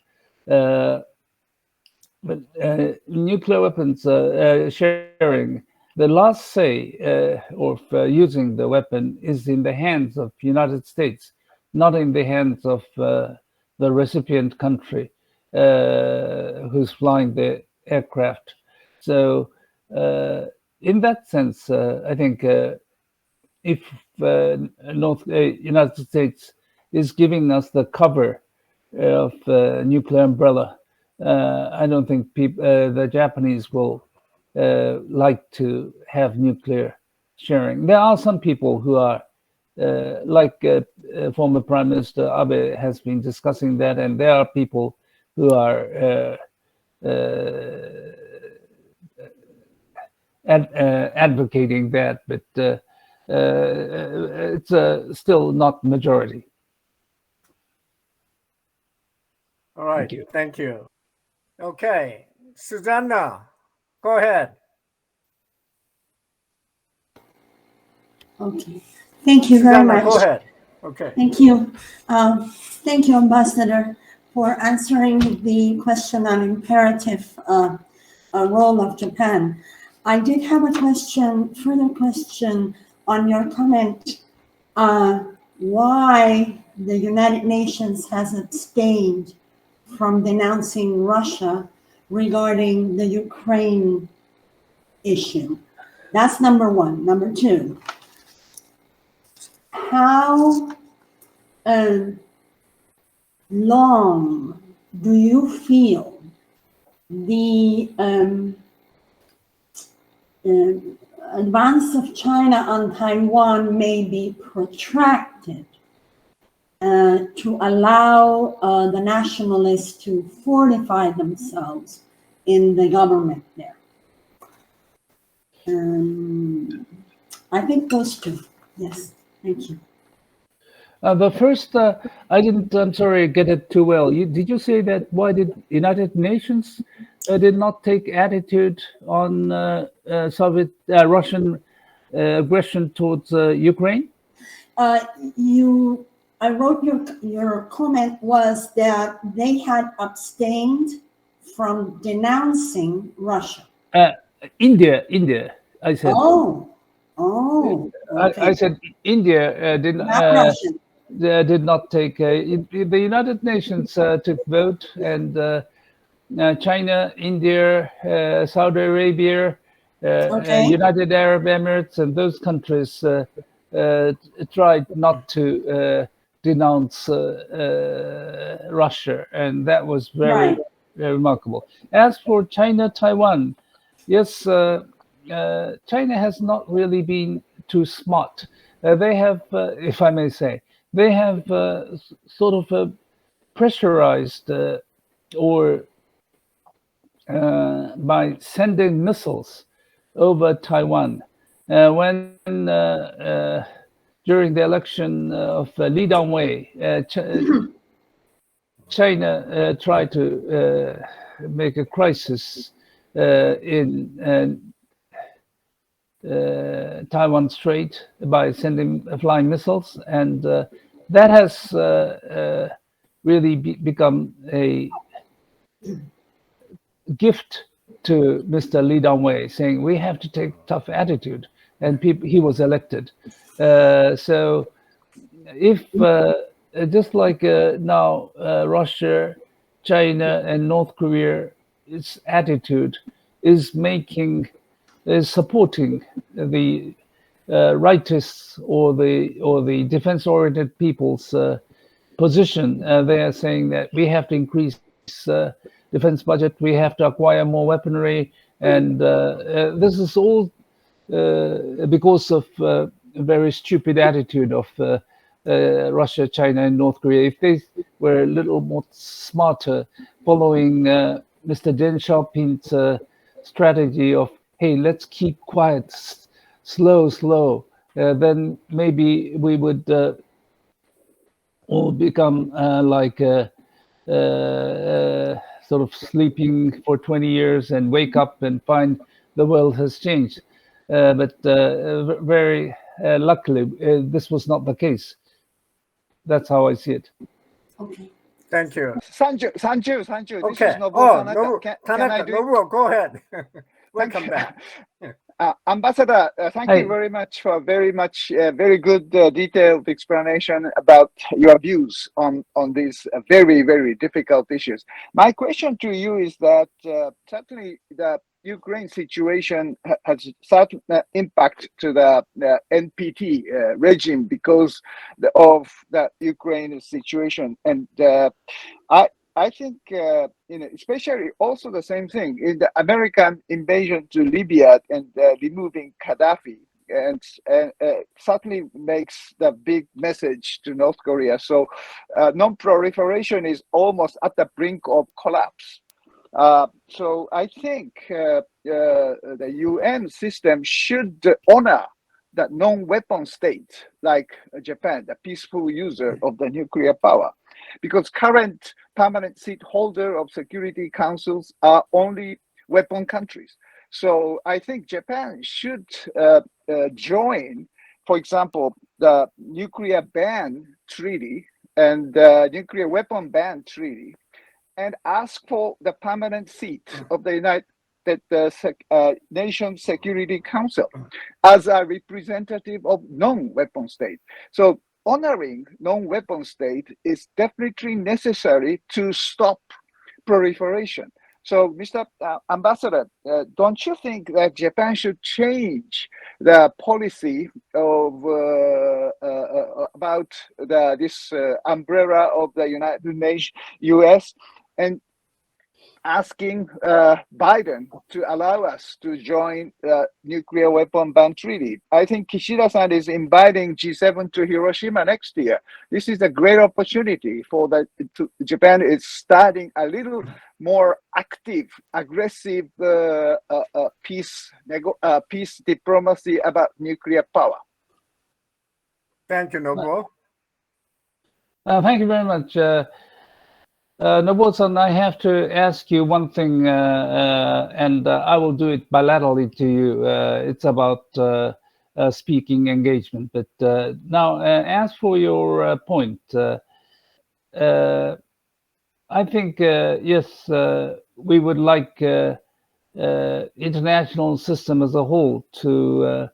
But nuclear weapons sharing, the last say of using the weapon is in the hands of the United States, not in the hands of the recipient country who's flying the aircraft. So in that sense, I think if United States is giving us the cover of nuclear umbrella, I don't think the Japanese will like to have nuclear sharing. There are some people who are like former Prime Minister Abe has been discussing that, and there are people who are advocating that, but it's still not majority. All right. Thank you. Okay. Susanna, go ahead. Okay. Thank you Susanna, very much. Go ahead. Okay. Thank you. Thank you, Ambassador, for answering the question on imperative role of Japan. I did have a further question on your comment why the United Nations has abstained from denouncing Russia regarding the Ukraine issue. That's number one. Number two, how long do you feel the advance of China on Taiwan may be protracted to allow the nationalists to fortify themselves in the government there? I think those two. Yes, thank you. The first, I'm sorry, get it too well. Did you say that why did United Nations did not take attitude on Russian aggression towards Ukraine? I wrote your comment was that they had abstained from denouncing Russia. India, I said. Oh, okay. I said India did not take. The United Nations took vote, and China, India, Saudi Arabia, United Arab Emirates, and those countries tried not to denounce Russia, and that was very remarkable. As for China, Taiwan, yes. China has not really been too smart. They have, if I may say, they have sort of pressurized or by sending missiles over Taiwan. when during the election of Lee Dong-wei, China tried to make a crisis in Taiwan Strait by sending flying missiles, and that has really become a gift to Mr. Lee Dong-wei, saying we have to take tough attitude, and he was elected. So if just like now Russia, China, and North Korea, its attitude is supporting the rightists or the defense-oriented people's position. They are saying that we have to increase defense budget, we have to acquire more weaponry, and this is all because of a very stupid attitude of Russia, China, and North Korea. If they were a little more smarter, following Mr. Deng Xiaoping's strategy of, hey, let's keep quiet, slow, then maybe we would all become like sort of sleeping for 20 years and wake up and find the world has changed. But very luckily, this was not the case. That's how I see it. Okay. Thank you. Sanju. Okay. This is Nobuo Tanaka. Can I do it? Nobuo, go ahead. Welcome back. Ambassador, thank Hi. you very much for very good detailed explanation about your views on these very, very difficult issues. My question to you is that certainly the Ukraine situation has certain impact to the NPT regime because of the Ukraine situation, and I think, especially also the same thing in the American invasion to Libya and removing Gaddafi, and certainly makes the big message to North Korea. So non-proliferation is almost at the brink of collapse. So I think the UN system should honor the non-weapon state like Japan, the peaceful user of the nuclear power, because current permanent seat holder of security councils are only weapon countries. So I think Japan should join, for example, the nuclear ban treaty and the nuclear weapon ban treaty, and ask for the permanent seat of the United Nations Security Council as a representative of non-weapon state. So honoring non-weapon state is definitely necessary to stop proliferation. So, Mr. Ambassador, don't you think that Japan should change the policy of about this umbrella of the United Nations, US, and asking Biden to allow us to join the nuclear weapon ban treaty? I think Kishida-san is inviting G7 to Hiroshima next year. This is a great opportunity for Japan is starting a little more active, aggressive peace diplomacy about nuclear power. Thank you, Nobuo. Thank you very much. Nobuo-san, I have to ask you one thing, and I will do it bilaterally to you. It's about speaking engagement. But now, as for your point, I think, yes, we would like international system as a whole to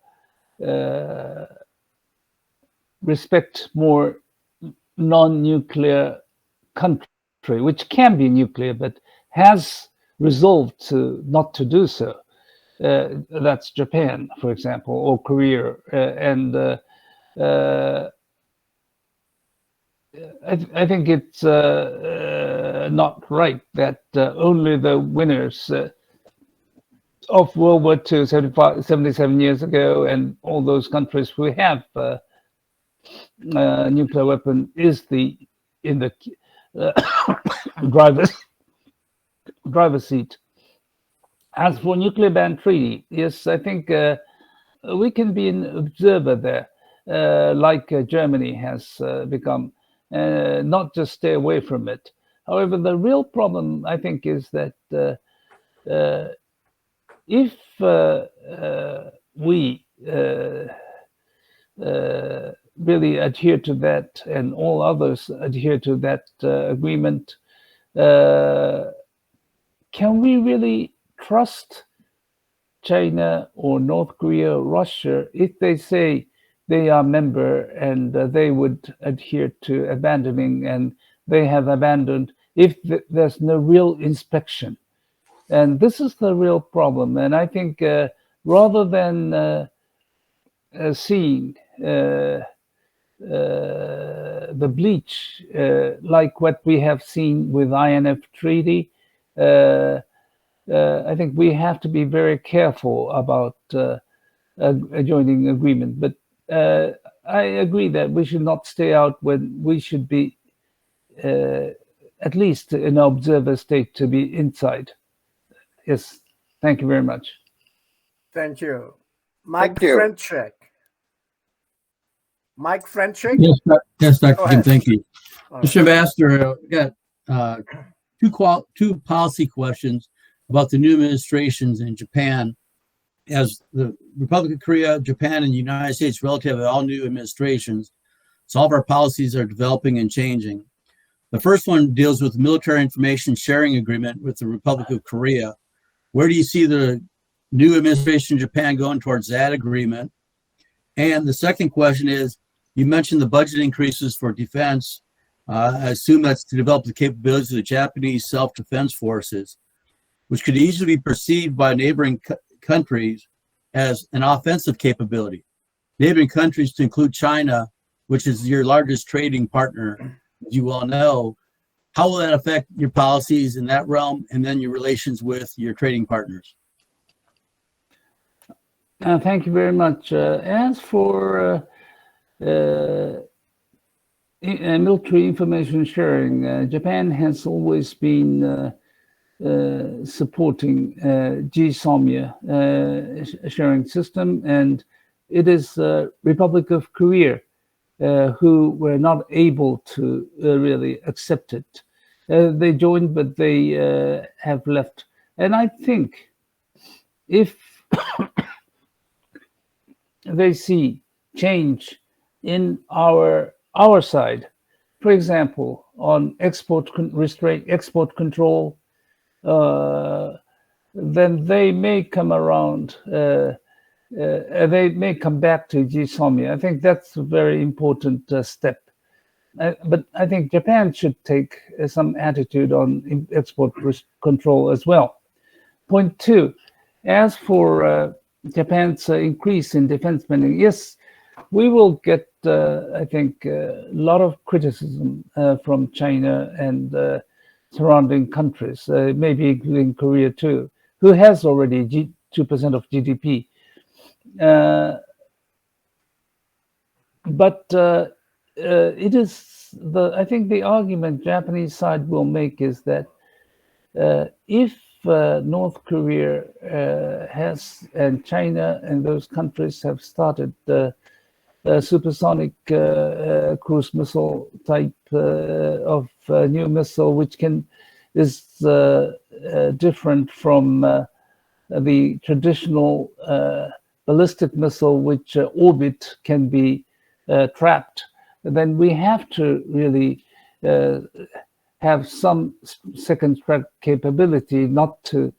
respect more non-nuclear countries, which can be nuclear, but has resolved to not to do so. That's Japan, for example, or Korea. And I think it's not right that only the winners of World War II 77 years ago and all those countries who have nuclear weapon is in the driver's seat. As for nuclear ban treaty, yes, I think we can be an observer there, like Germany has become, not just stay away from it. However, the real problem, I think, is that if we really adhere to that, and all others adhere to that agreement, can we really trust China or North Korea or Russia if they say they are member and they would adhere to abandoning, and they have abandoned if there's no real inspection? And this is the real problem. And I think rather than seeing the bleach like what we have seen with INF Treaty, I think we have to be very careful about a joining agreement. But I agree that we should not stay out when we should be at least in an observer state to be inside. Yes, thank you very much. Thank you. Mike Thank you. Frenchek. Mike Frenchek? Yes, Dr. Go Kim, ahead. thank you. All Mr. Ambassador, we got two policy questions about the new administrations in Japan. As the Republic of Korea, Japan, and the United States relative to all new administrations, so all of our policies are developing and changing. The first one deals with the military information sharing agreement with the Republic of Korea. Where do you see the new administration in Japan going towards that agreement? And the second question is, you mentioned the budget increases for defense. I assume that's to develop the capabilities of the Japanese self-defense forces, which could easily be perceived by neighboring countries as an offensive capability. Neighboring countries to include China, which is your largest trading partner, as you all know. How will that affect your policies in that realm and then your relations with your trading partners? Thank you very much. As for military information sharing, Japan has always been supporting GSOMIA sharing system, and it is Republic of Korea who were not able to really accept it. They joined, but they have left. And I think if they see change in our side, for example, on export control, then they may come around. They may come back to GSOMIA. I think that's a very important step. But I think Japan should take some attitude on export control as well. Point two, as for Japan's increase in defense spending, yes, we will get, I think, a lot of criticism from China and surrounding countries, maybe including Korea too, who has already 2% of GDP. But it is I think the argument Japanese side will make is that if North Korea has, and China and those countries have started supersonic cruise missile type of new missile, which is different from the traditional ballistic missile, which orbit can be trapped, then we have to really have some second strike capability, not to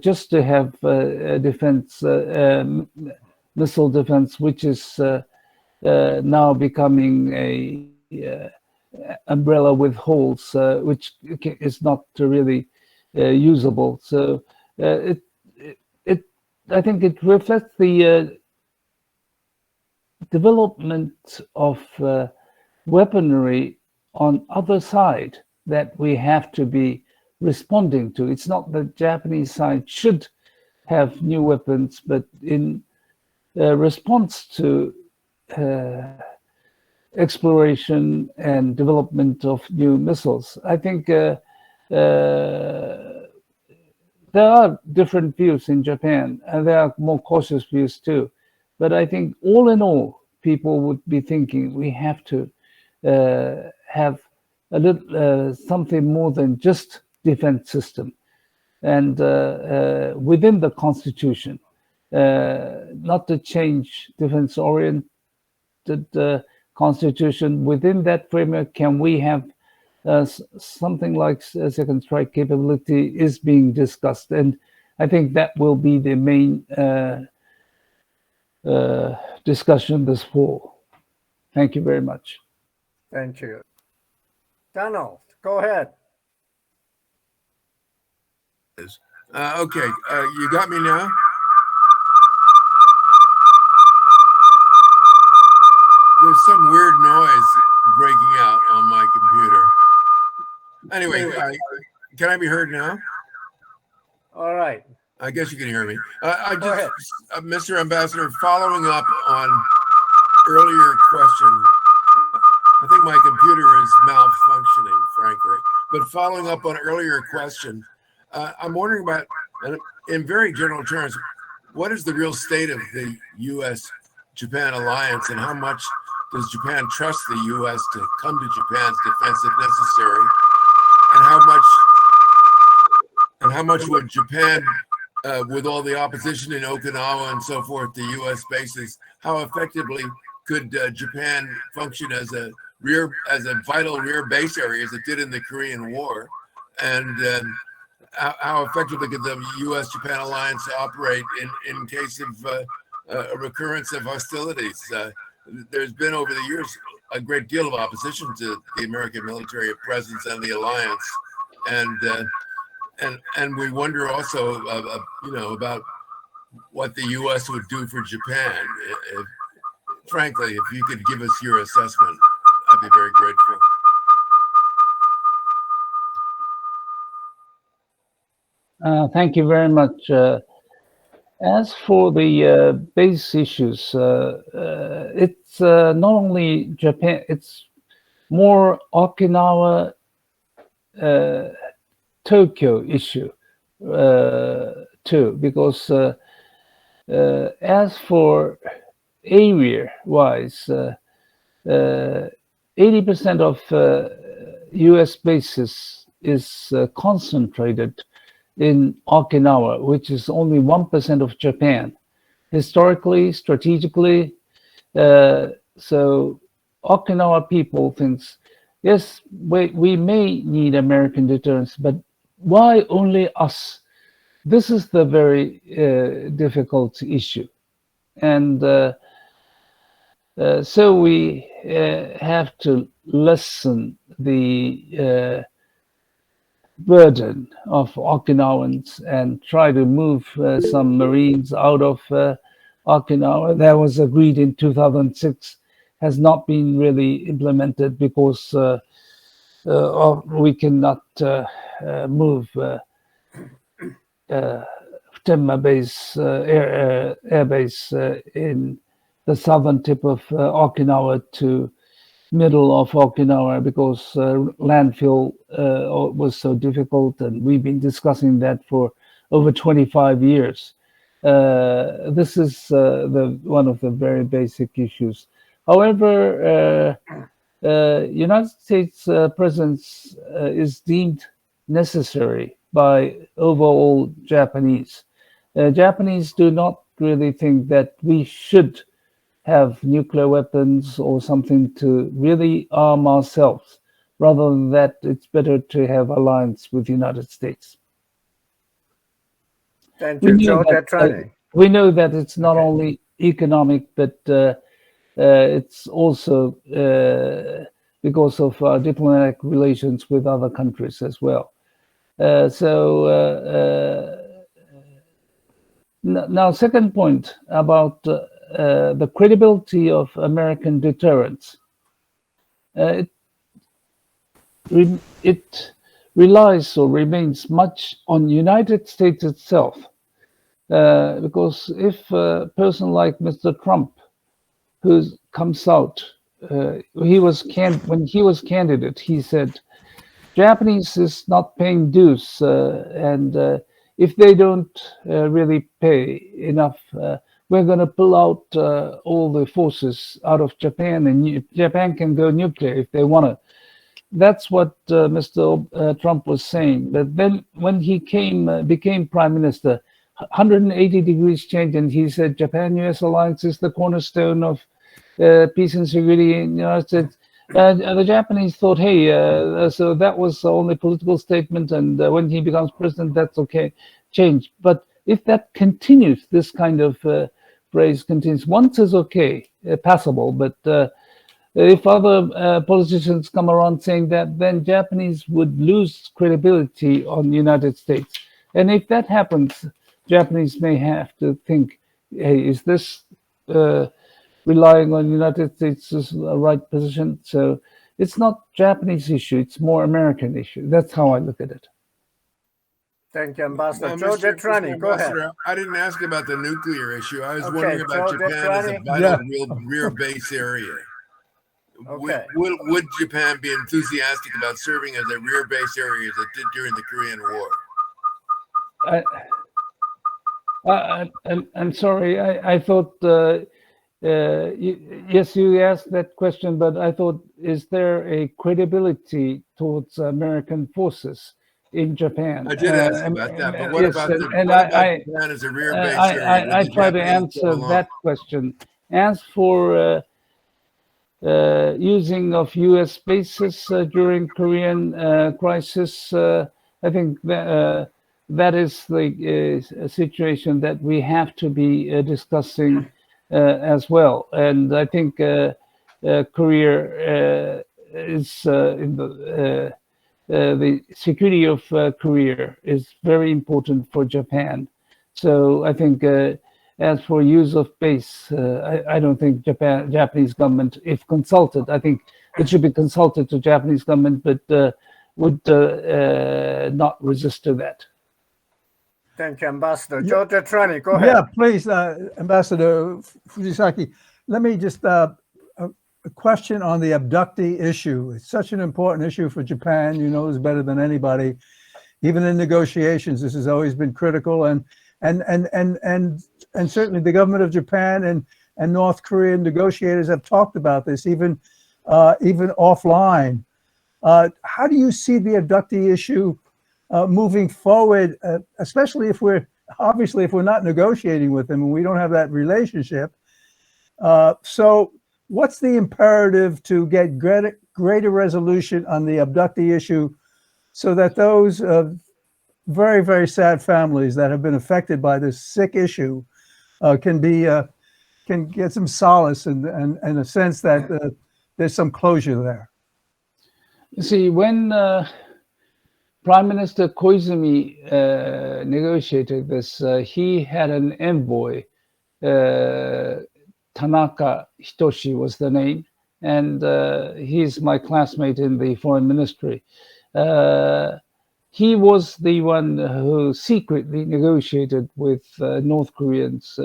just to have defense, missile defense, which is now becoming a umbrella with holes, which is not really usable. So I think it reflects the development of weaponry on other side that we have to be responding to. It's not the Japanese side should have new weapons, but in response to exploration and development of new missiles. I think there are different views in Japan, and there are more cautious views too. But I think all in all, people would be thinking we have to have a little something more than just defense system, and within the Constitution, not to change defense-oriented Constitution. Within that framework, can we have something like a second strike capability is being discussed, and I think that will be the main discussion this fall. Thank you very much. Thank you. Donald, go ahead. Okay, you got me now? There's some weird noise breaking out on my computer. Anyway, can I be heard now? All right. I guess you can hear me. Go ahead. Mr. Ambassador, following up on earlier question, I think my computer is malfunctioning, frankly. But following up on earlier question, I'm wondering about, in very general terms, what is the real state of the U.S.-Japan alliance, and how much does Japan trust the U.S. to come to Japan's defense if necessary? And how much would Japan, with all the opposition in Okinawa and so forth, the U.S. bases, how effectively could Japan function as a vital rear base area as it did in the Korean War? And how effectively could the U.S.-Japan alliance operate in case of a recurrence of hostilities? There's been over the years a great deal of opposition to the American military presence and the alliance, and we wonder also, about what the U.S. would do for Japan. Frankly, if you could give us your assessment, I'd be very grateful. Thank you very much. As for the base issues, it's not only Japan, it's more Okinawa, Tokyo issue too, because as for area-wise, 80% of U.S. bases is concentrated in Okinawa, which is only 1% of Japan. Historically, strategically, so Okinawa people thinks, yes, we may need American deterrence, but why only us? This is the very difficult issue. And so we have to lessen the burden of Okinawans and try to move some Marines out of Okinawa. That was agreed in 2006, has not been really implemented because we cannot move Tenma base, air base in the southern tip of Okinawa to middle of Okinawa because landfill was so difficult, and we've been discussing that for over 25 years. This is one of the very basic issues. However, United States presence is deemed necessary by overall Japanese. Japanese do not really think that we should have nuclear weapons or something to really arm ourselves. Rather than that, it's better to have alliance with the United States. Thank you, Joe. We know that it's not only economic, but it's also because of our diplomatic relations with other countries as well. Now, second point about the credibility of American deterrence. It relies or remains much on United States itself, because if a person like Mr. Trump, who comes out, when he was candidate, he said, Japanese is not paying dues, and if they don't really pay enough, we're going to pull out all the forces out of Japan, and Japan can go nuclear if they want to. That's what Mr. Trump was saying. But then when he became prime minister, 180 degrees change, and he said Japan-US alliance is the cornerstone of peace and security in the United States. The Japanese thought, hey, so that was only a political statement, and when he becomes president, that's okay, change. But if that continues, this kind of phrase continues, once is okay, passable, but if other politicians come around saying that, then Japanese would lose credibility on the United States. And if that happens, Japanese may have to think, hey, is this relying on the United States as the right position? So it's not Japanese issue, it's more American issue. That's how I look at it. Thank you, Ambassador. Well, Joe Mr. Detrani, go ahead. Ambassador, I didn't ask about the nuclear issue. I was Okay, wondering about Joe Japan as a Detrani. vital rear base area. Okay. Would Japan be enthusiastic about serving as a rear base area as it did during the Korean War? I'm sorry. I thought, yes, you asked that question, but I thought, is there a credibility towards American forces in Japan? I did ask about that, but what yes, about Japan as a rear base area? I try to answer that question. As for using of U.S. bases during Korean crisis, I think that that is the situation that we have to be discussing as well. And I think Korea is in the security of Korea is very important for Japan. So I think as for use of base, I don't think Japanese government, if consulted, I think it should be consulted to Japanese government, but would not resist to that. Thank you, Ambassador. Joe Detrani, go ahead. Yeah, please, Ambassador Fujisaki. Let me just a question on the abductee issue. It's such an important issue for Japan. You know this better than anybody. Even in negotiations, this has always been critical, and certainly the government of Japan and North Korean negotiators have talked about this, even offline. How do you see the abductee issue moving forward, especially if we're not negotiating with them and we don't have that relationship? So what's the imperative to get greater resolution on the abductee issue so that those very, very sad families that have been affected by this sick issue can get some solace and a sense that there's some closure there? You see, when Prime Minister Koizumi negotiated this, he had an envoy, Tanaka Hitoshi was the name, and he's my classmate in the foreign ministry. He was the one who secretly negotiated with North Koreans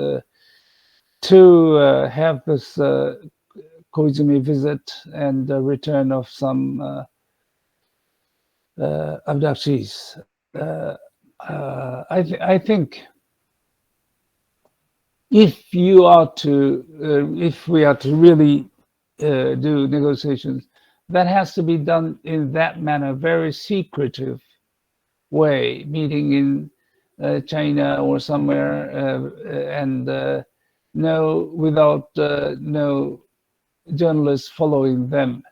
to have this Koizumi visit and return of some abductees. I think if we are to really do negotiations, that has to be done in that manner, very secretive way, meeting in China or somewhere, and without no journalists following them,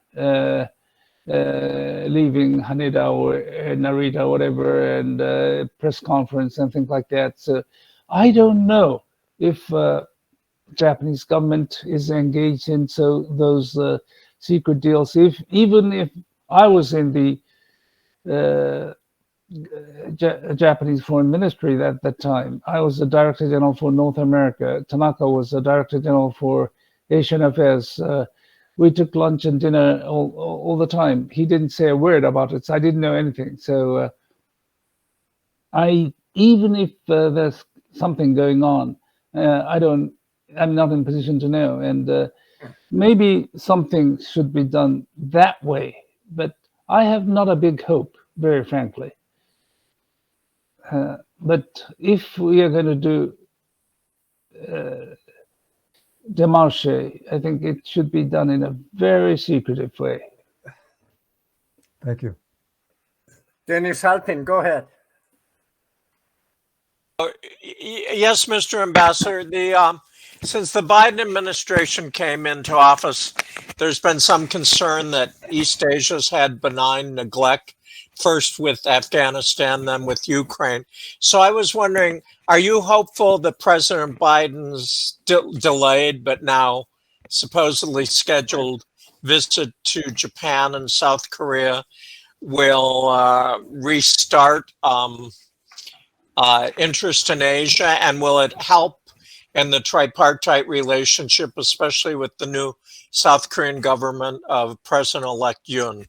leaving Haneda or Narita or whatever, and press conference and things like that. So I don't know if Japanese government is engaged in those secret deals. Even if I was in the Japanese Foreign Ministry at that time, I was the Director General for North America. Tanaka was the Director General for Asian Affairs. We took lunch and dinner all the time. He didn't say a word about it, so I didn't know anything. So even if there's something going on, I'm not in position to know. And maybe something should be done that way, but I have not a big hope, very frankly. But if we are going to do démarche. I think it should be done in a very secretive way. Thank you. Dennis Halpin, go ahead. Yes, Mr. Ambassador. Since the Biden administration came into office, there's been some concern that East Asia's had benign neglect, first with Afghanistan, then with Ukraine. So I was wondering, are you hopeful that President Biden's delayed but now supposedly scheduled visit to Japan and South Korea will restart interest in Asia, and will it help in the tripartite relationship, especially with the new South Korean government of President-elect Yoon?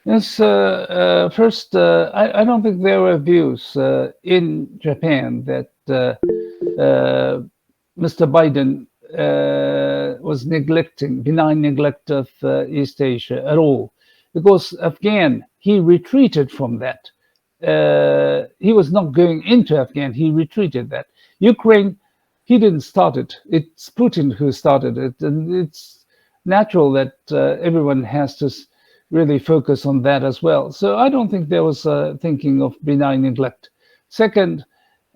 Yes, first, I don't think there were views in Japan that Mr. Biden was neglecting, benign neglect of East Asia at all. Because he retreated from that. He was not going into Afghan, he retreated that. Ukraine, he didn't start it. It's Putin who started it. And it's natural that everyone has to really focus on that as well. So I don't think there was thinking of benign neglect. Second,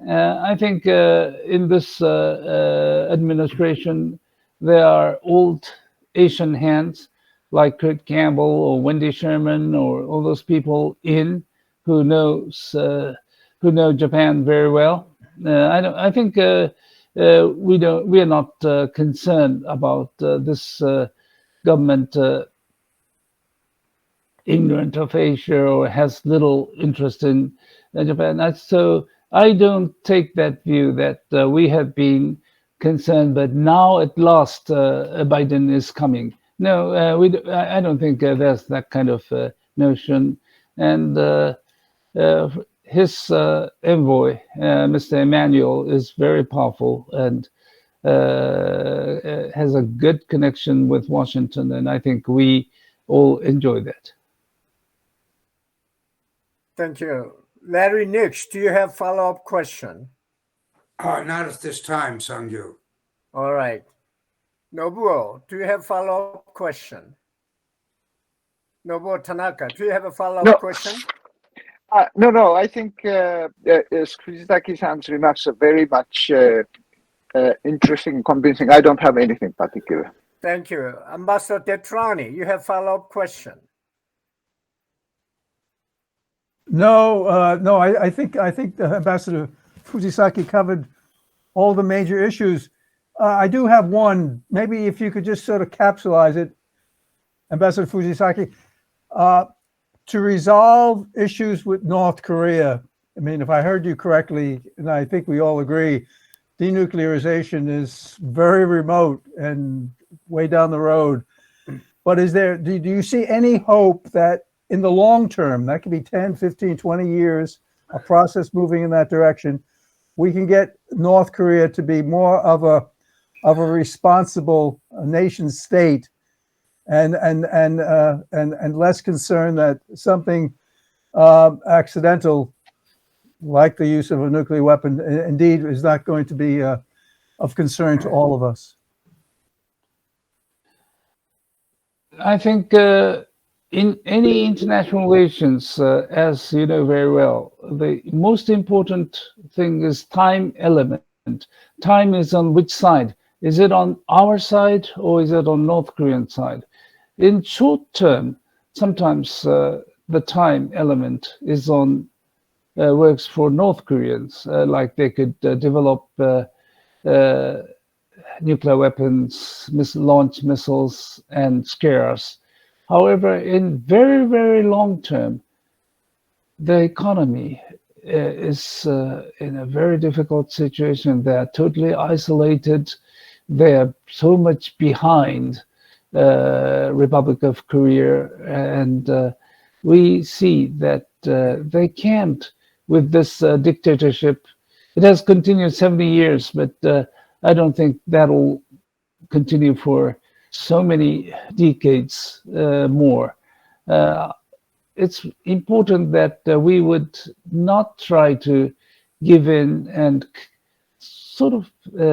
I think in this administration, there are old Asian hands like Kurt Campbell or Wendy Sherman or all those people who know Japan very well. I think we are not concerned about this government ignorant of Asia or has little interest in Japan. So I don't take that view that we have been concerned, but now at last Biden is coming. No, I don't think there's that kind of notion. And his envoy, Mr. Emmanuel, is very powerful and has a good connection with Washington. And I think we all enjoy that. Thank you. Larry Nix, do you have follow-up question? Not at this time, Sangyu. All right. Nobuo, do you have follow-up question? Nobuo Tanaka, do you have a follow-up question? No. I think Fujisaki-san's remarks are very much interesting and convincing. I don't have anything particular. Thank you. Ambassador Detrani, you have follow-up question? No. I think Ambassador Fujisaki covered all the major issues. I do have one. Maybe if you could just sort of capsulize it, Ambassador Fujisaki, to resolve issues with North Korea. I mean, if I heard you correctly, and I think we all agree, denuclearization is very remote and way down the road. But do you see any hope that in the long term, that could be 10, 15, 20 years, a process moving in that direction, we can get North Korea to be more of a responsible nation state and less concerned that something accidental, like the use of a nuclear weapon, indeed is not going to be of concern to all of us? I think in any international relations, as you know very well, the most important thing is time element. Time is on which side? Is it on our side or is it on North Korean side? In short term, sometimes the time element is on works for North Koreans, like they could develop nuclear weapons, launch missiles, and scare us. However, in very, very long term, the economy is in a very difficult situation. They are totally isolated. They are so much behind Republic of Korea, and we see that they can't with this dictatorship. It has continued 70 years, but I don't think that'll continue for so many decades more. It's important that we would not try to give in and sort of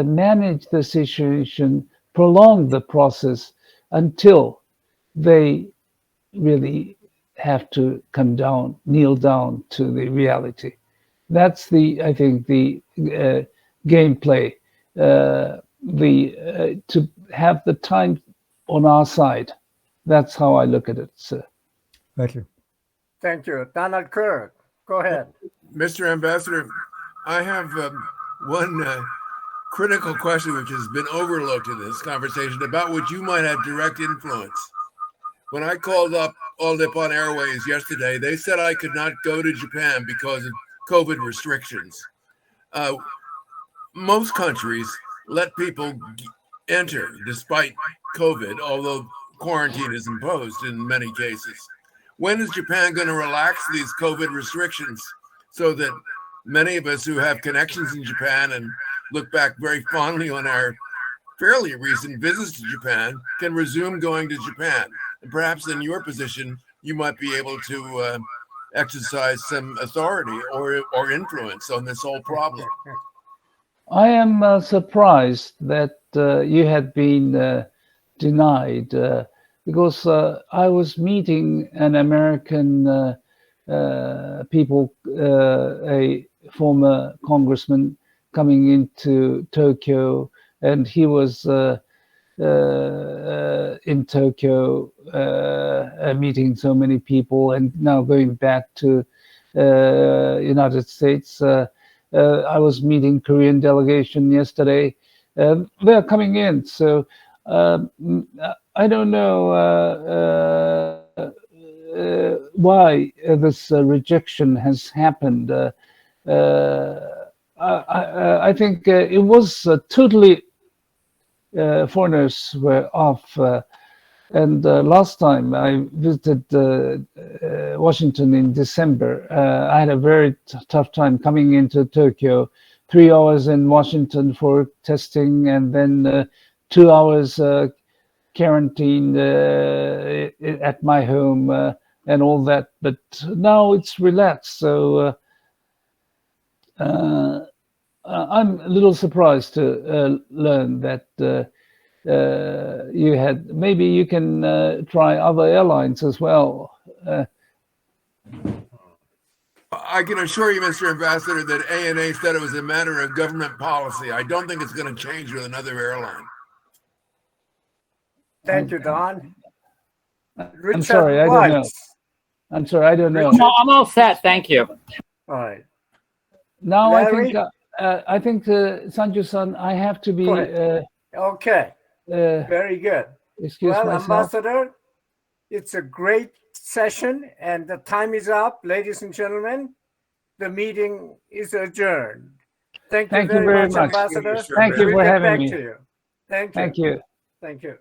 manage the situation, prolong the process until they really have to come down, kneel down to the reality. That's I think the gameplay, to have the time on our side. That's how I look at it, sir. Thank you. Thank you. Donald Kirk, go ahead. Mr. Ambassador, I have one critical question which has been overlooked in this conversation, about which you might have direct influence. When I called up All Nippon Airways yesterday, they said I could not go to Japan because of COVID restrictions. Most countries let people enter despite COVID, although quarantine is imposed in many cases. When is Japan going to relax these COVID restrictions so that many of us who have connections in Japan and look back very fondly on our fairly recent visits to Japan can resume going to Japan? And perhaps in your position, you might be able to exercise some authority or influence on this whole problem. I am surprised that you had been denied because I was meeting an American a former congressman coming into Tokyo, and he was in Tokyo meeting so many people, and now going back to United States. I was meeting Korean delegation yesterday. They're coming in, so I don't know why this rejection has happened. I think it was totally foreigners were off. And last time I visited Washington in December, I had a very tough time coming into Tokyo. 3 hours in Washington for testing, and then 2 hours quarantine at my home and all that. But now it's relaxed, so I'm a little surprised to learn that you had. Maybe you can try other airlines as well. I can assure you, Mr. Ambassador, that ANA said it was a matter of government policy. I don't think it's going to change with another airline. Thank you, Don. I'm sorry, I don't know. I'm sorry, I don't know. I'm all set. Thank you. All right. Now Larry? I think Sanju-san, I have to be. Okay. Very good. Excuse myself. Ambassador, it's a great session, and the time is up, ladies and gentlemen. The meeting is adjourned. Thank you very much, Ambassador. Thank you for having me. Thank you. Thank you. Thank you.